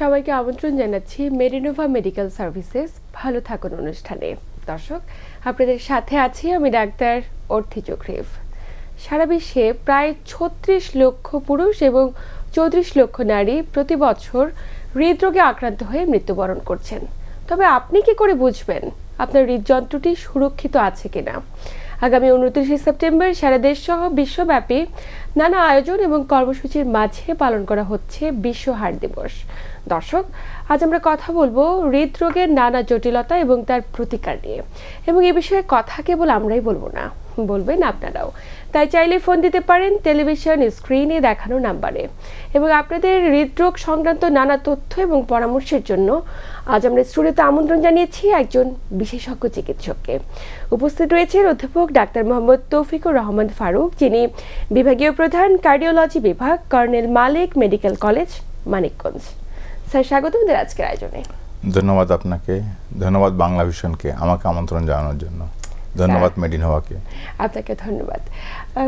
সবাইকে আমন্ত্রণ জানাচ্ছি মেডিনোভা মেডিকেল সার্ভিসেস ভালো থাকুন অনুষ্ঠানে। দর্শক, আপনাদের সাথে আছি আমি ডাক্তার অর্থি চক্রিফ। সারা বিশ্বে প্রায় ৩৬ লক্ষ পুরুষ এবং ৩৪ লক্ষ নারী প্রতি বছর হৃদরোগে আক্রান্ত হয়ে মৃত্যুবরণ করছেন। তবে আপনি কি করে বুঝবেন আপনার হৃদযন্ত্রটি সুরক্ষিত আছে কিনা? আগামী ২৯ সেপ্টেম্বর সারা দেশ সহ বিশ্বব্যাপী নানা আয়োজন এবং কর্মসূচির মাঝে পালন করা হচ্ছে বিশ্ব হার্ট দিবস। দর্শক, আজ আমরা কথা বলবো হৃদরোগের নানা জটিলতা এবং তার প্রতিকার নিয়ে, এবং এ বিষয়ে কথা কেবল আমরাই বলবো না, বলবেন আপনারাও। তাই চাইলে ফোন দিতে পারেন টেলিভিশন স্ক্রিনে দেখানো নাম্বারে। এবং আপনাদের হৃদরোগ সংক্রান্ত নানা তথ্য এবং পরামর্শের জন্য আজ আমরা স্টুডিওতে আমন্ত্রণ জানিয়েছি একজন বিশেষজ্ঞ চিকিৎসককে। উপস্থিত রয়েছেন অধ্যাপক ডাক্তার মোহাম্মদ তৌফিকুর রহমান ফারুক, যিনি বিভাগীয় প্রধান কার্ডিওলজি বিভাগ, কর্নেল মালিক মেডিকেল কলেজ, মানিকগঞ্জ। স্যার, স্বাগত আমাদের আজকের আয়োজনে। ধন্যবাদ আপনাকে, ধন্যবাদ বাংলা ভিশনকে আমাকে আমন্ত্রণ জানানোর জন্য, ধন্যবাদ মেডিনোভাকে। আপনাকে ধন্যবাদ।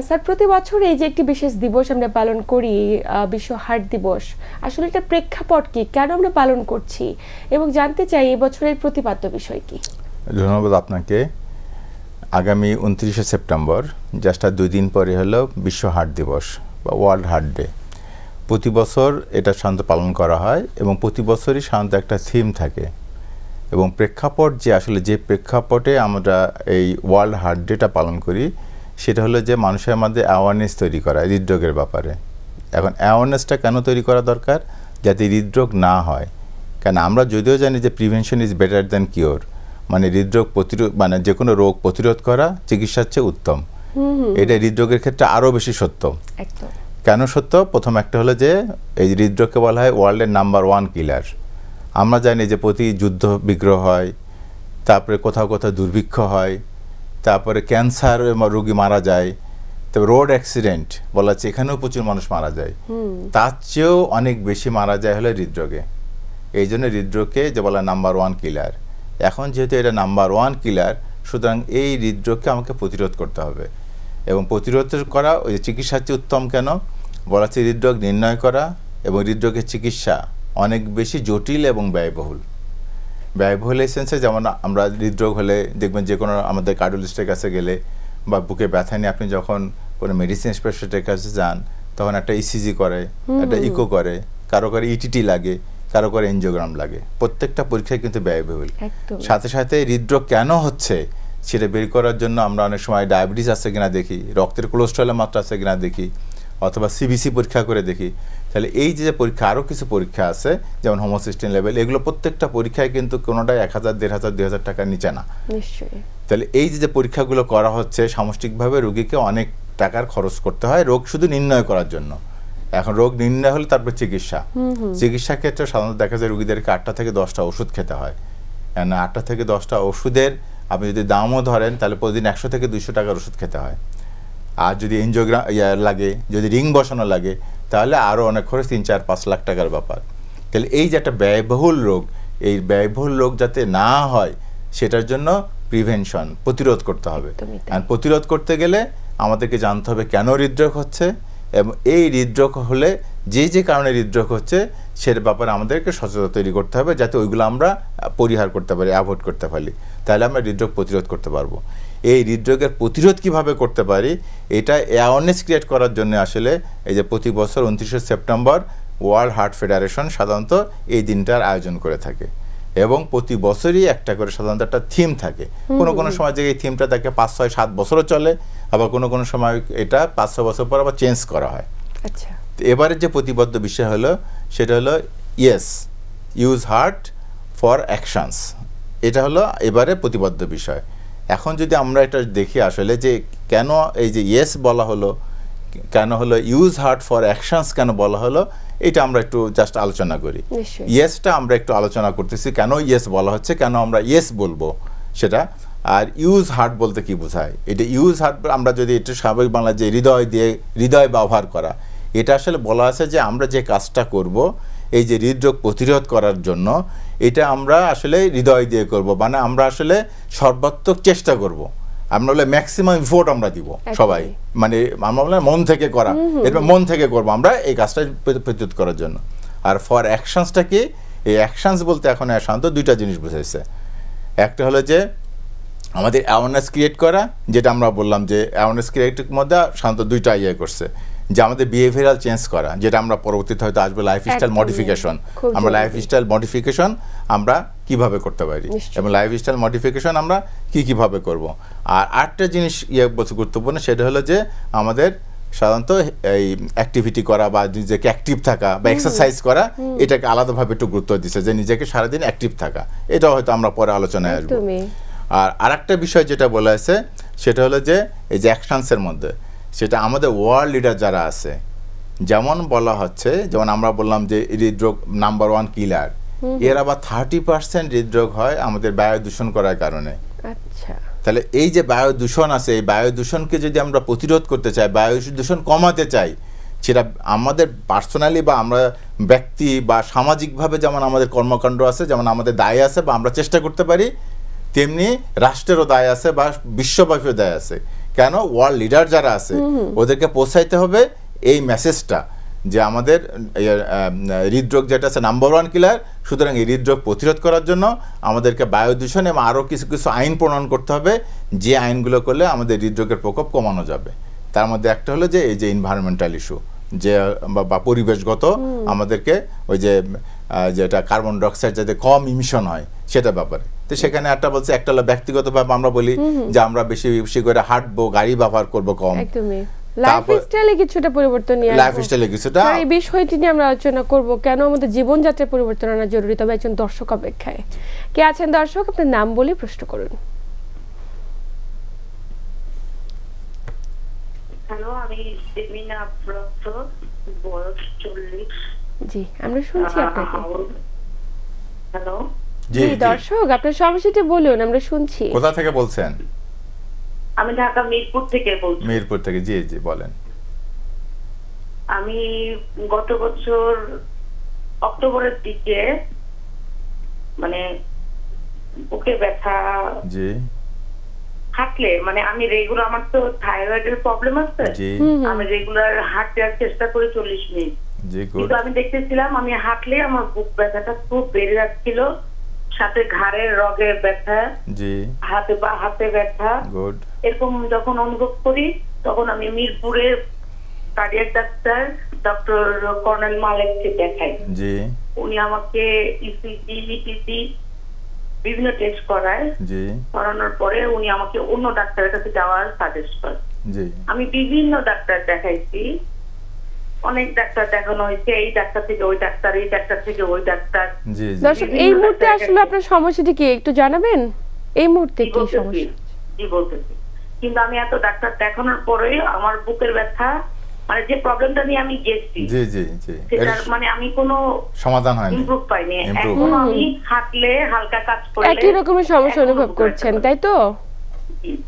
স্যার, প্রতি বছর এই যে একটি বিশেষ দিবস আমরা পালন করি, বিশ্ব হার্ট দিবস, আসলে এটা প্রেক্ষাপট কি, কেন আমরা পালন করছি, এবং জানতে চাই এই বছরের প্রতিপাদ্য বিষয় কি? ধন্যবাদ আপনাকে। আগামী ২৯ সেপ্টেম্বর, জাস্ট ২ দিন পরে হলো বিশ্ব হার্ট দিবস বা ওয়ার্ল্ড হার্ট ডে। প্রতি বছর এটা সাধারণত পালন করা হয় এবং প্রতি বছরই সাধারণত একটা থিম থাকে এবং প্রেক্ষাপট যে আসলে যে প্রেক্ষাপটে আমরা এই ওয়ার্ল্ড হার্ট ডেটা পালন করি সেটা হলো যে মানুষের মধ্যে অ্যাওয়ারনেস তৈরি করা হৃদরোগের ব্যাপারে। এখন অ্যাওয়ারনেসটা কেন তৈরি করা দরকার? যাতে হৃদরোগ না হয়। কেন আমরা যদিও জানি যে prevention is better than cure, মানে হৃদরোগ প্রতিরোধ, মানে যে কোনো রোগ প্রতিরোধ করা চিকিৎসার চেয়ে উত্তম। এটা হৃদরোগের ক্ষেত্রে আরও বেশি সত্য। কেন সত্য? প্রথম একটা হলো যে এই হৃদরোগকে বলা হয় ওয়ার্ল্ডের নাম্বার 1 কিলার। আমরা জানি যে প্রতি যুদ্ধ বিগ্রহ হয়, তারপরে কোথাও কোথাও দুর্ভিক্ষ হয়, তারপরে ক্যান্সার রোগী মারা যায়, তবে রোড অ্যাক্সিডেন্ট বলা হচ্ছে এখানেও প্রচুর মানুষ মারা যায়। তার চেয়েও অনেক বেশি মারা যায় হলো হৃদরোগে। এই জন্য হৃদরোগকে যে বলা নাম্বার 1 কিলার। এখন যেহেতু এটা নাম্বার 1 কিলার, সুতরাং এই হৃদরোগকে আমাকে প্রতিরোধ করতে হবে। এবং প্রতিরোধ করা ওই চিকিৎসার চেয়ে উত্তম কেন বলা হচ্ছে? হৃদরোগ নির্ণয় করা এবং হৃদরোগের চিকিৎসা অনেক বেশি জটিল এবং ব্যয়বহুল। ব্যয়বহুল এই সেন্সে, যেমন আমরা হৃদরোগ হলে দেখবেন যে কোনো আমাদের কার্ডিওলজিস্টের কাছে গেলে বা বুকে ব্যথা নিয়ে আপনি যখন কোনো মেডিসিন স্পেশালিস্টের কাছে যান তখন একটা ইসিজি করে, একটা ইকো করে, কারো করে ইটিটি লাগে, কারো করে এনজিওগ্রাম লাগে। প্রত্যেকটা পরীক্ষায় কিন্তু ব্যয়বহুল। সাথে সাথে হৃদরোগ কেন হচ্ছে সেটা বের করার জন্য আমরা অনেক সময় ডায়াবেটিস আছে কিনা দেখি, রক্তের কোলেস্ট্রলের মাত্রা আছে কিনা দেখি, অথবা সিবিসি পরীক্ষা করে দেখি। তাহলে এই যে পরীক্ষা, আরও কিছু পরীক্ষা আছে যেমন হোমোসিস্টিন লেভেল, এগুলো প্রত্যেকটা পরীক্ষায় কিন্তু কোনোটাই ১,০০০, ১,৫০০, ২,০০০ টাকার নিচে না। তাহলে এই যে পরীক্ষাগুলো করা হচ্ছে সামষ্টিকভাবে রোগীকে অনেক টাকার খরচ করতে হয় রোগ শুধু নির্ণয় করার জন্য। এখন রোগ নির্ণয় হলে তারপর চিকিৎসা। চিকিৎসা ক্ষেত্রে সাধারণত দেখা যায় রোগীদেরকে ৮টা থেকে 10টা ওষুধ খেতে হয়। ৮টা থেকে 10টা ওষুধের আপনি যদি দামও ধরেন তাহলে প্রতিদিন ১০০ থেকে ২০০ টাকার ওষুধ খেতে হয়। আর যদি এনজিওগ্রাম লাগে, যদি রিং বসানো লাগে তাহলে আরও অনেক খরচ, ৩-৪-৫ লাখ টাকার ব্যাপার। তাহলে এই যে একটা ব্যয়বহুল রোগ, এই ব্যয়বহুল রোগ যাতে না হয় সেটার জন্য প্রিভেনশন, প্রতিরোধ করতে হবে। আর প্রতিরোধ করতে গেলে আমাদেরকে জানতে হবে কেন হৃদরোগ হচ্ছে এবং এই হৃদরোগ হলে যে যে কারণে হৃদরোগ হচ্ছে সেটার ব্যাপারে আমাদেরকে সচেতনতা তৈরি করতে হবে যাতে ওইগুলো আমরা পরিহার করতে পারি, অ্যাভয়েড করতে পারি। তাহলে আমরা হৃদরোগ প্রতিরোধ করতে পারবো। এই হৃদরোগের প্রতিরোধ কিভাবে করতে পারি এটা অ্যাওয়ারনেস ক্রিয়েট করার জন্য আসলে এই যে প্রতি বছর ২৯ সেপ্টেম্বর ওয়ার্ল্ড হার্ট ফেডারেশন সাধারণত এই দিনটার আয়োজন করে থাকে এবং প্রতি বছরই একটা করে সাধারণত একটা থিম থাকে। কোনো কোনো সময় যে এই থিমটা থাকে ৫, ৬, ৭ বছরও চলে, আবার কোনো কোনো সময় এটা ৫-৬ বছর পর আবার চেঞ্জ করা হয়। আচ্ছা, এবারে যে প্রতিবদ্ধ বিষয় হলো সেটা হলো ইউজ হার্ট ফর অ্যাকশনস। এটা হলো এবারে প্রতিবদ্ধ বিষয়। এখন যদি আমরা এটা দেখি আসলে যে কেন এই যে বলা হলো, কেন হলো ইউজ হার্ট ফর অ্যাকশনস কেন বলা হলো, এটা আমরা একটু জাস্ট আলোচনা করি। টা আমরা একটু আলোচনা করতেছি, কেন বলা হচ্ছে, কেন আমরা বলবো সেটা। আর ইউজ হার্ট বলতে কি বোঝায়? এটা ইউজ হার্ট আমরা যদি একটু স্বাভাবিক বাংলা যে হৃদয় ব্যবহার করা, এটা আসলে বলা আছে যে আমরা যে কাজটা করব এই যে হৃদরোগ প্রতিরোধ করার জন্য এটা আমরা আসলে হৃদয় দিয়ে করব, মানে আমরা আসলে সর্বাত্মক চেষ্টা করব, আমরা বলে ম্যাক্সিমাম এফোর্ট আমরা দিব সবাই, মানে আমরা বলে মন থেকে করা, এরপর মন থেকে করব আমরা এই কাজটা প্রতিরোধ করার জন্য। আর ফর অ্যাকশনসটা কি? এই অ্যাকশনস বলতে এখন সাধারণত দুইটা জিনিস বুঝাইছে। একটা হলো যে আমাদের অ্যাওয়ারনেস ক্রিয়েট করা, যেটা আমরা বললাম যে অ্যাওয়ারনেস ক্রিয়েটের মধ্যে সাধারণত দুইটা করছে, যে আমাদের বিহেভিয়ারাল চেঞ্জ করা, যেটা আমরা পরবর্তীতে হয়তো আসবে লাইফস্টাইল মডিফিকেশন। আমরা লাইফস্টাইল মডিফিকেশন আমরা কিভাবে করতে পারি এবং লাইফস্টাইল মডিফিকেশন আমরা কিভাবে করব। আর আরেকটা জিনিস বলতে গুরুত্বপূর্ণ, সেটা হলো যে আমাদের সাধারণত এই অ্যাক্টিভিটি করা বা নিজেকে অ্যাক্টিভ থাকা বা এক্সারসাইজ করা, এটাকে আলাদাভাবে একটু গুরুত্ব দিচ্ছে, যে নিজেকে সারাদিন অ্যাক্টিভ থাকা। এটাও হয়তো আমরা পরে আলোচনায় আসবো। আর আরেকটা বিষয় যেটা বলা আছে সেটা হলো যে এই যে অ্যাকশনসের মধ্যে, সেটা আমাদের ওয়ার্ল্ড লিডার যারা আছে, যেমন বলা হচ্ছে, যেমন আমরা বললাম যে হৃদরোগ নাম্বার 1 কিলার, এর আবার 30% হৃদরোগ হয় আমাদের বায়ু দূষণ করার কারণে। আচ্ছা, তাহলে এই যে বায়ু দূষণ আছে, এই বায়ু দূষণকে যদি আমরা প্রতিরোধ করতে চাই, বায়ু দূষণ কমাতে চাই, সেটা আমাদের পার্সোনালি বা আমরা ব্যক্তি বা সামাজিকভাবে যেমন আমাদের কর্মকাণ্ড আছে, যেমন আমাদের দায় আছে বা আমরা চেষ্টা করতে পারি, তেমনি রাষ্ট্রেরও দায় আছে বা বিশ্বব্যাপী দায় আছে। কেন? ওয়ার্ল্ড লিডার যারা আছে ওদেরকে পৌঁছাইতে হবে এই মেসেজটা, যে আমাদের হৃদরোগ যেটা আছে নাম্বার 1 কিলার। সুতরাং এই হৃদরোগ প্রতিরোধ করার জন্য আমাদেরকে বায়ু দূষণ এবং আরও কিছু কিছু আইন প্রণয়ন করতে হবে, যে আইনগুলো করলে আমাদের হৃদরোগের প্রকোপ কমানো যাবে। তার মধ্যে একটা হলো যে এই যে এনভায়রনমেন্টাল ইস্যু, যে বা পরিবেশগত, আমাদেরকে ওই যে যেটা কার্বন ডাইঅক্সাইড যাতে কম ইমিশন হয় সেটা ব্যাপারে। তো সেখানে একটা বলছে, একটা হলো ব্যক্তিগতভাবে আমরা বলি যে আমরা বেশি বেশি করে হাঁটবো, গাড়ি ব্যবহার করবো কম, লাইফস্টাইলে কিছুটা পরিবর্তন নিয়ে আসবো। লাইফস্টাইলে কিছুটা এই বিষয়টি নিয়ে আমরা আলোচনা করব, কেন আমাদের জীবনযাত্রার পরিবর্তন আনা জরুরি। তবে একজন দর্শক অপেক্ষায়। কে আছেন দর্শক? আপনার নাম বলে প্রশ্ন করুন। হ্যালো, আমি দেবিনা ব্রত, বয়স 40। জি, আমরা শুনছি আপনাকে। হ্যালো জি দর্শক, আপনার সমস্যাটি বলুন, আমরা শুনছি। কোথা থেকে বলছেন? আমি ঢাকা মিরপুর থেকে বলছি। মিরপুর থেকে, জি জি বলেন। আমি গত বছর অক্টোবরের দিকে মানে বুকে ব্যথা, জি হাঁটলে মানে আমি রেগুলার, আমার তো থাইরয়েডের প্রবলেম আছে, আমি রেগুলার হাঁটতে চেষ্টা করি 40 মিনিট, কিন্তু আমি দেখতেছিলাম আমি হাঁটলে আমার বুক ব্যথাটা খুব বেড়ে যাচ্ছিল, সাথে ঘাড়ের রগের ব্যথা, হাতে ব্যথা, এরকম যখন অনুভব করি তখন আমি মিরপুরের কার্ডিয়াক ডাক্তার ডক্টর কর্নেল মালেককে দেখাই। উনি আমাকে ইসিজি, ইটিসি বিভিন্ন টেস্ট করায়, করানোর পরে উনি আমাকে অন্য ডাক্তারের কাছে যাওয়ার সাজেস্ট করেন। আমি বিভিন্ন ডাক্তার দেখাইছি, অনেক ডাক্তার দেখানো হয়েছে, এই ডাক্তার থেকে ওই ডাক্তার, এই ডাক্তার থেকে ওই ডাক্তার। দর্শক, এই মুহূর্তে আসলে আপনার সমস্যাটি কি একটু জানাবেন? এই মুহূর্তে কি সমস্যা? জি বলতেছি, কিন্তু আমি এত ডাক্তার দেখানোর পরে আমার বুকের ব্যথা, মানে যে প্রবলেমটা নিয়ে আমি গেছি, জি জি জি, সেটার মানে আমি কোনো সমাধান হয়নি, ইমপ্রুভ পাইনি। এখন আমি হাঁটলে, হালকা কাজ করলে একই রকমের সমস্যা অনুভব করছেন, তাই তো?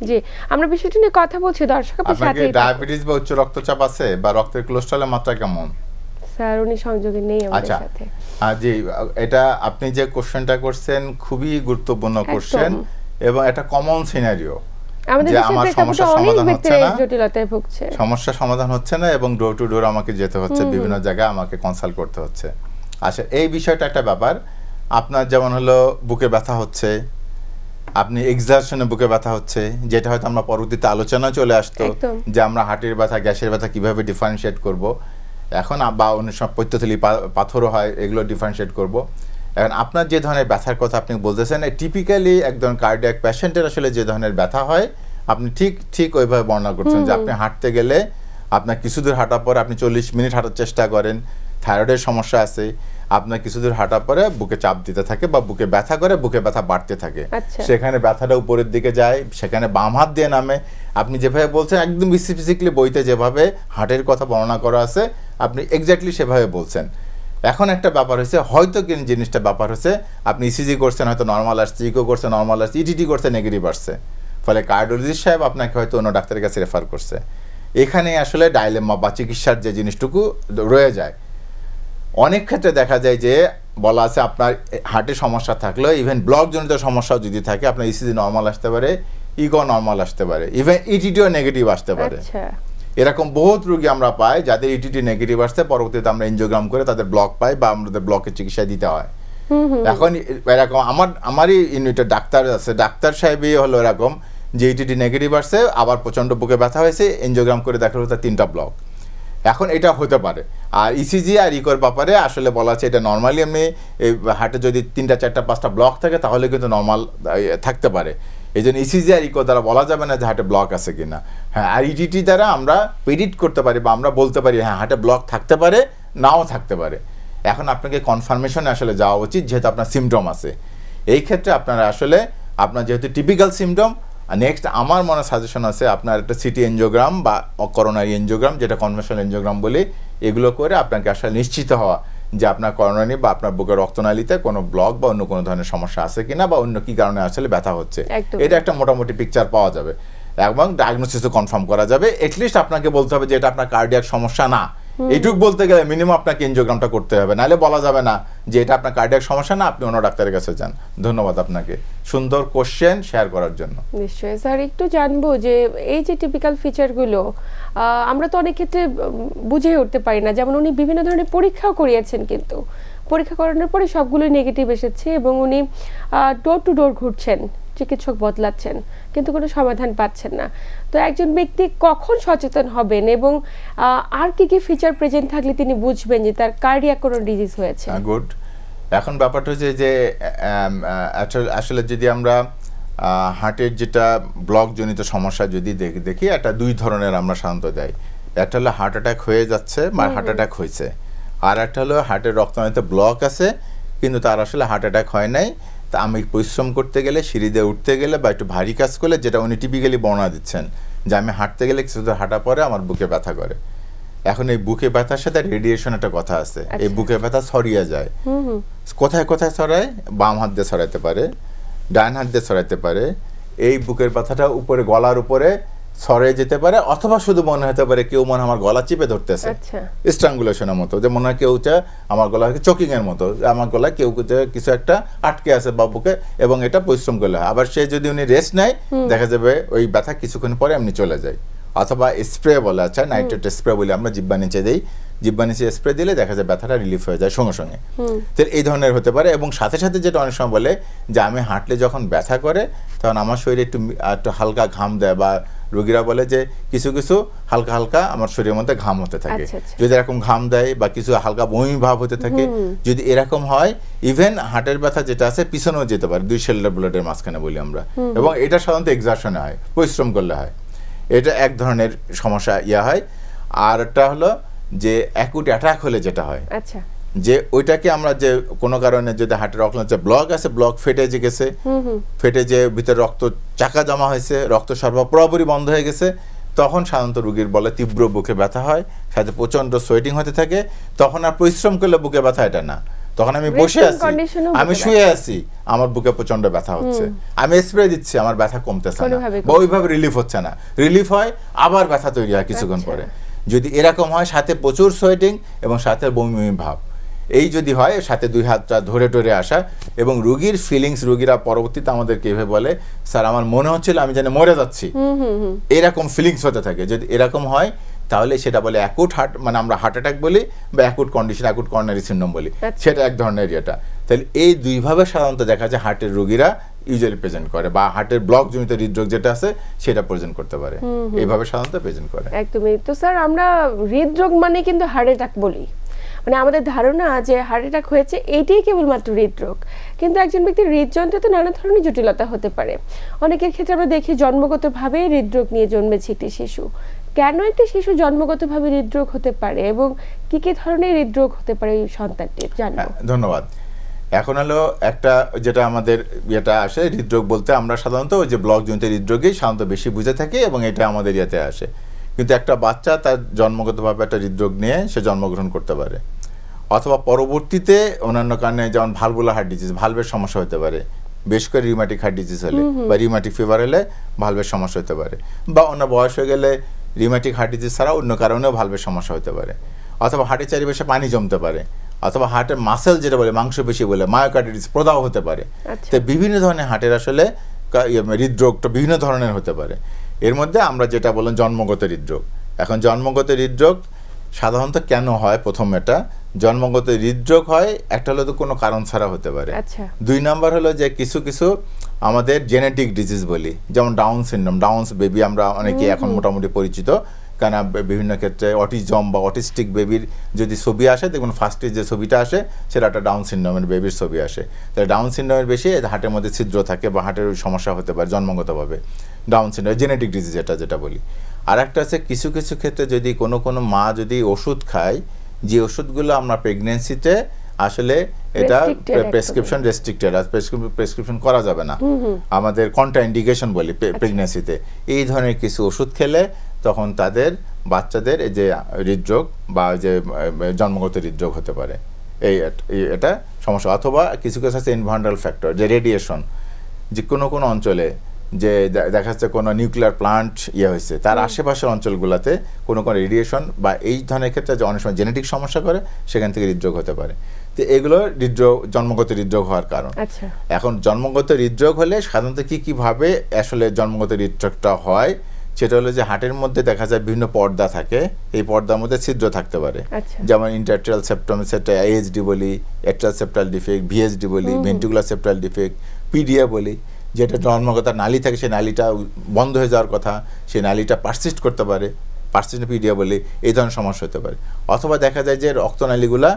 জি, আমরা বিষয়টি নিয়ে কথা বলছি। দর্শক, আপনার সাথে ডায়াবেটিস বা উচ্চ রক্তচাপ আছে বা রক্তের কোলেস্টেরলের মাত্রা কেমন? স্যার উনি সংযোগে নেই আমাদের সাথে। জি, এটা আপনি যে কোশ্চেনটা করছেন খুবই গুরুত্বপূর্ণ কোশ্চেন এবং এটা কমন সিনারিও, যে আমার সমস্যা সমাধান হচ্ছে না, জটিলতায় ভুগছে, সমস্যা সমাধান হচ্ছে না এবং ডোর টু ডোর আমাকে যেতে হচ্ছে, বিভিন্ন জায়গায় আমাকে কনসাল্ট করতে হচ্ছে। আচ্ছা, এই বিষয়টা একটা ব্যাপার। আপনার যেমন হলো বুকে ব্যথা হচ্ছে, আপনি এক্সারশনে বুকে ব্যথা হচ্ছে, যেটা হয়তো আমরা পরবর্তীতে আলোচনা চলে আসতো, যে আমরা হার্টের ব্যথা, গ্যাসের ব্যথা কিভাবে ডিফারেন্সিয়েট করব, এখন বা অনেক সময় পৈত্যথলি পাথরও হয়, এগুলো ডিফারেন্সিয়েট করব। এখন আপনার যে ধরনের ব্যথার কথা আপনি বলতেছেন, টিপিক্যালি একজন কার্ডিয়াক পেশেন্টের আসলে যে ধরনের ব্যথা হয় আপনি ঠিক ওইভাবে বর্ণনা করছেন, যে আপনি হাঁটতে গেলে আপনার কিছু দূর হাঁটার পরে আপনি 40 মিনিট হাঁটার চেষ্টা করেন, থাইরয়েডের সমস্যা আছে, আপনার কিছু দূর হাঁটার পরে বুকে চাপ দিতে থাকে বা বুকে ব্যথা করে, বুকে ব্যথা বাড়তে থাকে, সেখানে ব্যথাটা উপরের দিকে যায়, সেখানে বাম হাত দিয়ে নামে। আপনি যেভাবে বলছেন একদম স্পেসিফিকলি বইতে যেভাবে হার্টের কথা বর্ণনা করা আছে আপনি এক্স্যাক্টলি সেভাবে বলছেন। এখন একটা ব্যাপার হচ্ছে, হয়তো কিন্তু জিনিসটা ব্যাপার হচ্ছে আপনি ইসিজি করছেন, হয়তো নর্মাল আসছে, ইকো করছে নর্মাল আসছে, ইটিটি করছে নেগেটিভ আসছে, ফলে কার্ডিওলজিস্ট সাহেব আপনাকে হয়তো অন্য ডাক্তারের কাছে রেফার করছে। এখানে আসলে ডাইলেমা বা চিকিৎসার যে জিনিসটুকু রয়ে যায়, অনেক ক্ষেত্রে দেখা যায় যে বলা আছে আপনার হার্টের সমস্যা থাকলেও, ইভেন ব্লকজনিত সমস্যাও যদি থাকে, আপনার ইসিজি নর্মাল আসতে পারে, ইকো নর্মাল আসতে পারে, ইভেন ইটিটিও নেগেটিভ আসতে পারে। এরকম বহুত রোগী আমরা পাই যাদের ইটিটি নেগেটিভ আসছে, পরবর্তীতে আমরা এনজিওগ্রাম করে তাদের ব্লক পাই বা আমাদের ব্লকের চিকিৎসা দিতে হয়। এখন এরকম আমারই ইউনিটের ডাক্তার আছে, ডাক্তার সাহেবই হলো এরকম যে ইটিটি নেগেটিভ আসছে, আবার প্রচণ্ড বুকে ব্যথা হয়েছে, এনজিওগ্রাম করে দেখা হলো 3টা ব্লক। এখন এটা হতে পারে। আর ইসিজি আর ইকোর ব্যাপারে আসলে বলা আছে এটা নর্মালি এমনি হার্টে যদি 3টা 4টা 5টা ব্লক থাকে তাহলে কিন্তু নর্মাল থাকতে পারে। এই জন্য ইসিজি আর ইকো দ্বারা বলা যাবে না যে হার্টে ব্লক আছে কিনা। হ্যাঁ, আর ইটিটি দ্বারা আমরা প্রেডিক্ট করতে পারি বা আমরা বলতে পারি হ্যাঁ হার্টে ব্লক থাকতে পারে, নাও থাকতে পারে। এখন আপনাকে কনফার্মেশনে আসলে যাওয়া উচিত, যেহেতু আপনার সিমটম আছে। এই ক্ষেত্রে আপনারা আসলে আপনার যেহেতু টিপিক্যাল সিমটম, নেক্সট আমার মনে সাজেশন আছে আপনার একটা সিটি এনজিওগ্রাম বা করোনারি এনজিওগ্রাম, যেটা কনভেনশনাল এনজিওগ্রাম বলি, এগুলো করে আপনাকে আসলে নিশ্চিত হওয়া যে আপনার করোনারি বা আপনার বুকের রক্তনালীতে কোনো ব্লক বা অন্য কোনো ধরনের সমস্যা আছে কিনা বা অন্য কি কারণে আসলে ব্যথা হচ্ছে, এটা একটা মোটামুটি পিকচার পাওয়া যাবে এবং ডায়াগনোসিসও কনফার্ম করা যাবে। এটলিস্ট আপনাকে বলতে হবে যে এটা আপনার কার্ডিয়াক সমস্যা না, এইটুক বলতে গেলে মিনিমাম আপনাকে এনজিওগ্রামটা করতে হবে, নাহলে বলা যাবে না যে এটা আপনার কার্ডিয়াক সমস্যা না, আপনি অন্য ডাক্তারের কাছে যান। ধন্যবাদ আপনাকে সুন্দর কোশ্চেন শেয়ার করার জন্য। নিশ্চয়ই স্যার, একটু জানবো যে এই যে টিপিক্যাল ফিচারগুলো আমরা তো অনেক ক্ষেত্রে বুঝে উঠতে পারি না, যেমন উনি বিভিন্ন ধরনের পরীক্ষাও করিয়েছেন, কিন্তু পরীক্ষা করানোর পরে সবগুলোই নেগেটিভ এসেছে এবং উনি ডোর টু ডোর ঘুরছেন, চিকিৎসক বদলাচ্ছেন, কিন্তু কোনো সমাধান পাচ্ছেন না। তো একজন ব্যক্তি কখন সচেতন হবেন এবং আর কি কি ফিচার প্রেজেন্ট থাকলে তিনি বুঝবেন যে তার কার্ডিয়াক কোনো ডিজিজ হয়েছে? গুড। এখন ব্যাপারটা হচ্ছে যে আসলে যদি আমরা হার্টের যেটা ব্লক জনিত সমস্যা যদি দেখি, একটা 2 ধরনের আমরা সাধারণত দেয়। একটা হলো হার্ট অ্যাটাক হয়ে যাচ্ছে বা হার্ট অ্যাটাক হয়েছে, আর একটা হলো হার্টের রক্তনালীতে ব্লক আছে কিন্তু তার আসলে হার্ট অ্যাটাক হয় নাই। তা আমি পরিশ্রম করতে গেলে, সিঁড়ি দিয়ে উঠতে গেলে বা একটু ভারী কাজ করলে, যেটা উনি টিপিক্যালি বর্ণনা দিচ্ছেন যে আমি হাঁটতে গেলে কিছু হাঁটা পরে আমার বুকে ব্যথা করে। এখন এই বুকে ব্যথার সাথে রেডিয়েশন একটা কথা আছে, এই বুকে ব্যথা ছড়িয়ে যায়। কোথায় কোথায় ছড়ায়? বাম হাত দিয়ে ছড়াইতে পারে, ডান হাত দিয়ে ছড়াইতে পারে। এই বুকের ব্যথাটা উপরে গলার উপরে ছড়িয়ে যেতে পারে, অথবা শুধু মনে হতে পারে কেউ মনে আমার গলা চিপে ধরতেছে, স্ট্রাঙ্গুলেশনের মতো, যে মনে হয় কেউ আমার গলা চকিং এর মতো, আমার গলায় কেউ কিছু একটা আটকে আছে বা বুকে, এবং এটা পরিশ্রম করলে হয়। আবার সে যদি উনি রেস্ট নেয় দেখা যাবে ওই ব্যথা কিছুক্ষণ পরে এমনি চলে যায়। অথবা স্প্রে বলা আছে, নাইট্রেট স্প্রে বলে আমরা জিব্বা নিচে দিই, জিব্বা নিচে স্প্রে দিলে দেখা যায় ব্যথাটা রিলিফ হয়ে যায় সঙ্গে সঙ্গে। তো এই ধরনের হতে পারে। এবং সাথে সাথে যেটা অনেক সময় বলে যে আমি হাঁটলে যখন ব্যথা করে তখন আমার শরীরে একটু হালকা ঘাম দেয়, বা রোগীরা বলে যে কিছু কিছু হালকা হালকা আমার শরীরের মধ্যে ঘাম হতে থাকে। যদি এরকম ঘাম দেয় বা কিছু হালকা বমি ভাব হতে থাকে, যদি এরকম হয়, ইভেন হার্টের ব্যথা যেটা আছে পিছনেও যেতে পারে, 2 শোল্ডার ব্লেডের মাঝখানে বলি আমরা। এবং এটা সাধারণত এক্সারশনে হয়, পরিশ্রম করলে হয়। এটা এক ধরনের সমস্যা হয়। আর একটা হলো যে অ্যাকুট অ্যাটাক হলে যেটা হয়, যে ওইটাকে আমরা যে কোনো কারণে যদি হার্টের রক্তনালীতে ব্লক আছে, ব্লক ফেটে গেছে, ফেটে যে ভিতরে রক্ত চাকা জমা হয়েছে, রক্ত সরবরাহ পুরোপুরি বন্ধ হয়ে গেছে, তখন সাধারণত রোগীর বলে তীব্র বুকে ব্যথা হয়, সাথে প্রচন্ড সোয়েটিং হতে থাকে। তখন আর পরিশ্রম করলে বুকে ব্যথা এটা না, তখন আমি বসে আছি, আমি শুয়ে আছি, আমার বুকে প্রচন্ড ব্যথা হচ্ছে, আমি স্প্রে দিচ্ছি, আমার ব্যথা কমতেছে না বা ওইভাবে রিলিফ হচ্ছে না, রিলিফ হয় আবার ব্যথা তৈরি হয় কিছুক্ষণ পরে। যদি এরকম হয়, সাথে প্রচুর সোয়েটিং এবং সাথে বমি বমি ভাব, এই যদি হয়, সাথে 2 হাতটা ধরে টরে আসা, এবং রোগীর ফিলিংস, রোগীরা পরবর্তীতে আমাদেরকে এভাবে বলে স্যার আমার মনে হচ্ছিল আমি যেন মরে যাচ্ছি, এরকম ফিলিংস হতে থাকে। যদি এরকম হয় তাহলে সেটা বলে অ্যাকুট হার্ট, মানে আমরা হার্ট অ্যাটাক বলি বা acute condition, acute coronary syndrome বলি, সেটা এক ধরনের ইয়েটা। তাহলে এই 2 ভাবে সাধারণত দেখা যায় হার্টের রোগীরা ইউজুয়ালি প্রেজেন্ট করে, বা হার্টের ব্লক জনিত হৃদরোগ যেটা আছে সেটা প্রেজেন্ট করতে পারে, এইভাবে সাধারণত প্রেজেন্ট করে। একদমই। তো স্যার আমরা হৃদরোগ মানে কিন্তু হার্ট অ্যাটাক বলি, মানে আমাদের ধারণা যে হার্ট অ্যাটাক হয়েছে এইটাই কেবলমাত্র হৃদরোগ, কিন্তু একজন ব্যক্তির হৃদযন্ত্রে তো নানা ধরনের জটিলতা হতে পারে। অনেকের ক্ষেত্রে আমরা দেখি জন্মগতভাবে হৃদরোগ নিয়ে জন্মেছে একটি শিশু। কেন একটি শিশু জন্মগতভাবে হৃদরোগ হতে পারে এবং কি কি ধরনের হৃদরোগ হতে পারে এই সন্তানটির, জানবো। ধন্যবাদ। এখন হলো একটা যেটা আমাদের ইয়েটা আসে, হৃদরোগ বলতে আমরা সাধারণত ওই যে ব্লক জনিত হৃদরোগই সাধারণত বেশি বুঝে থাকি, এবং এটা আমাদের ইয়েতে আসে। কিন্তু একটা বাচ্চা তার জন্মগতভাবে একটা হৃদরোগ নিয়ে সে জন্মগ্রহণ করতে পারে, অথবা পরবর্তীতে অন্যান্য কারণে, যেমন ভালভুলার হার্ট ডিজিজ, ভালভের সমস্যা হতে পারে, বেশ করে রিউম্যাটিক হার্ট ডিজিজ হলে বা রিউম্যাটিক ফিভার হলে ভালভের সমস্যা হতে পারে, বা অন্য বয়স হয়ে গেলে রিউম্যাটিক হার্ট ডিজিজ ছাড়া অন্য কারণেও ভালভের সমস্যা হতে পারে, অথবা হার্টের চারিপাশে পানি জমতে পারে, অথবা হার্টের মাসেল যেটা বলে মাংসপেশি বলে মায়োকার্ডিটিস প্রদাহ হতে পারে। তো বিভিন্ন ধরনের হার্টের আসলে হৃদরোগটা বিভিন্ন ধরনের হতে পারে। এর মধ্যে আমরা যেটা বললাম জন্মগত হৃদরোগ, এখন জন্মগত হৃদরোগ সাধারণত কেন হয়, প্রথম এটা জন্মগত হৃদরোগ হয় একটা হলো তো কোনো কারণ ছাড়া হতে পারে। 2 নাম্বার হলো যে কিছু কিছু আমাদের জেনেটিক ডিজিজ বলি, যেমন ডাউন সিনড্রোম, ডাউনস বেবি আমরা অনেকে এখন মোটামুটি পরিচিত, কারণ বিভিন্ন ক্ষেত্রে অটিজম বা অটিস্টিক বেবির যদি ছবি আসে দেখুন ফার্স্টে যে ছবিটা আসে সেটা একটা ডাউন সিনড্রোমের বেবির ছবি আসে। তাহলে ডাউন সিনড্রোমের বেশি হার্টের মধ্যে ছিদ্র থাকে বা হার্টের সমস্যা হতে পারে জন্মগতভাবে, ডাউন সিনড্রোম জেনেটিক ডিজিজ যেটা বলি। আর একটা আছে কিছু কিছু ক্ষেত্রে যদি কোনো মা যদি ওষুধ খায়, যে ওষুধগুলো আমরা প্রেগনেন্সিতে আসলে এটা প্রেসক্রিপশন রেস্ট্রিক্টেড, প্রেসক্রিপশন করা যাবে না, আমাদের কন্ট্রাইন্ডিকেশন বলি প্রেগনেন্সিতে, এই ধরনের কিছু ওষুধ খেলে তখন তাদের বাচ্চাদের এই যে হৃদরোগ বা যে জন্মগত হৃদরোগ হতে পারে, এটা সমস্যা। অথবা কিছু কিছু আছে এনভায়রনমেন্টাল ফ্যাক্টর, যে রেডিয়েশন, যে কোনো অঞ্চলে যে দেখা যাচ্ছে কোনো নিউক্লিয়ার প্লান্ট হয়েছে তার আশেপাশের অঞ্চলগুলোতে কোনো রেডিয়েশন বা এই ধরনের ক্ষেত্রে যে অনেক সময় জেনেটিক সমস্যা করে সেখান থেকে হৃদরোগ হতে পারে। তো এগুলো জন্মগত হৃদরোগ হওয়ার কারণ। এখন জন্মগত হৃদরোগ হলে সাধারণত কীভাবে আসলে জন্মগত হৃদরোগটা হয়, সেটা হলো যে হার্টের মধ্যে দেখা যায় বিভিন্ন পর্দা থাকে, এই পর্দার মধ্যে ছিদ্র থাকতে পারে, যেমন ইন্টারট্রাল সেপ্টাম, সেটা AHD বলি, অ্যাট্রাল সেপ্টাল ডিফেক্ট, VSD বলি, ভেন্ট্রিকুলার সেপ্টাল ডিফেক্ট, PDA বলি, যেটা জন্মগত নালী থাকে সেই নালীটা বন্ধ হয়ে যাওয়ার কথা, সেই নালীটা পারসিস্ট করতে পারে, পারসিস্ট PDA বলি, এই ধরনের সমস্যা হতে পারে। অথবা দেখা যায় যে রক্তনালীগুলা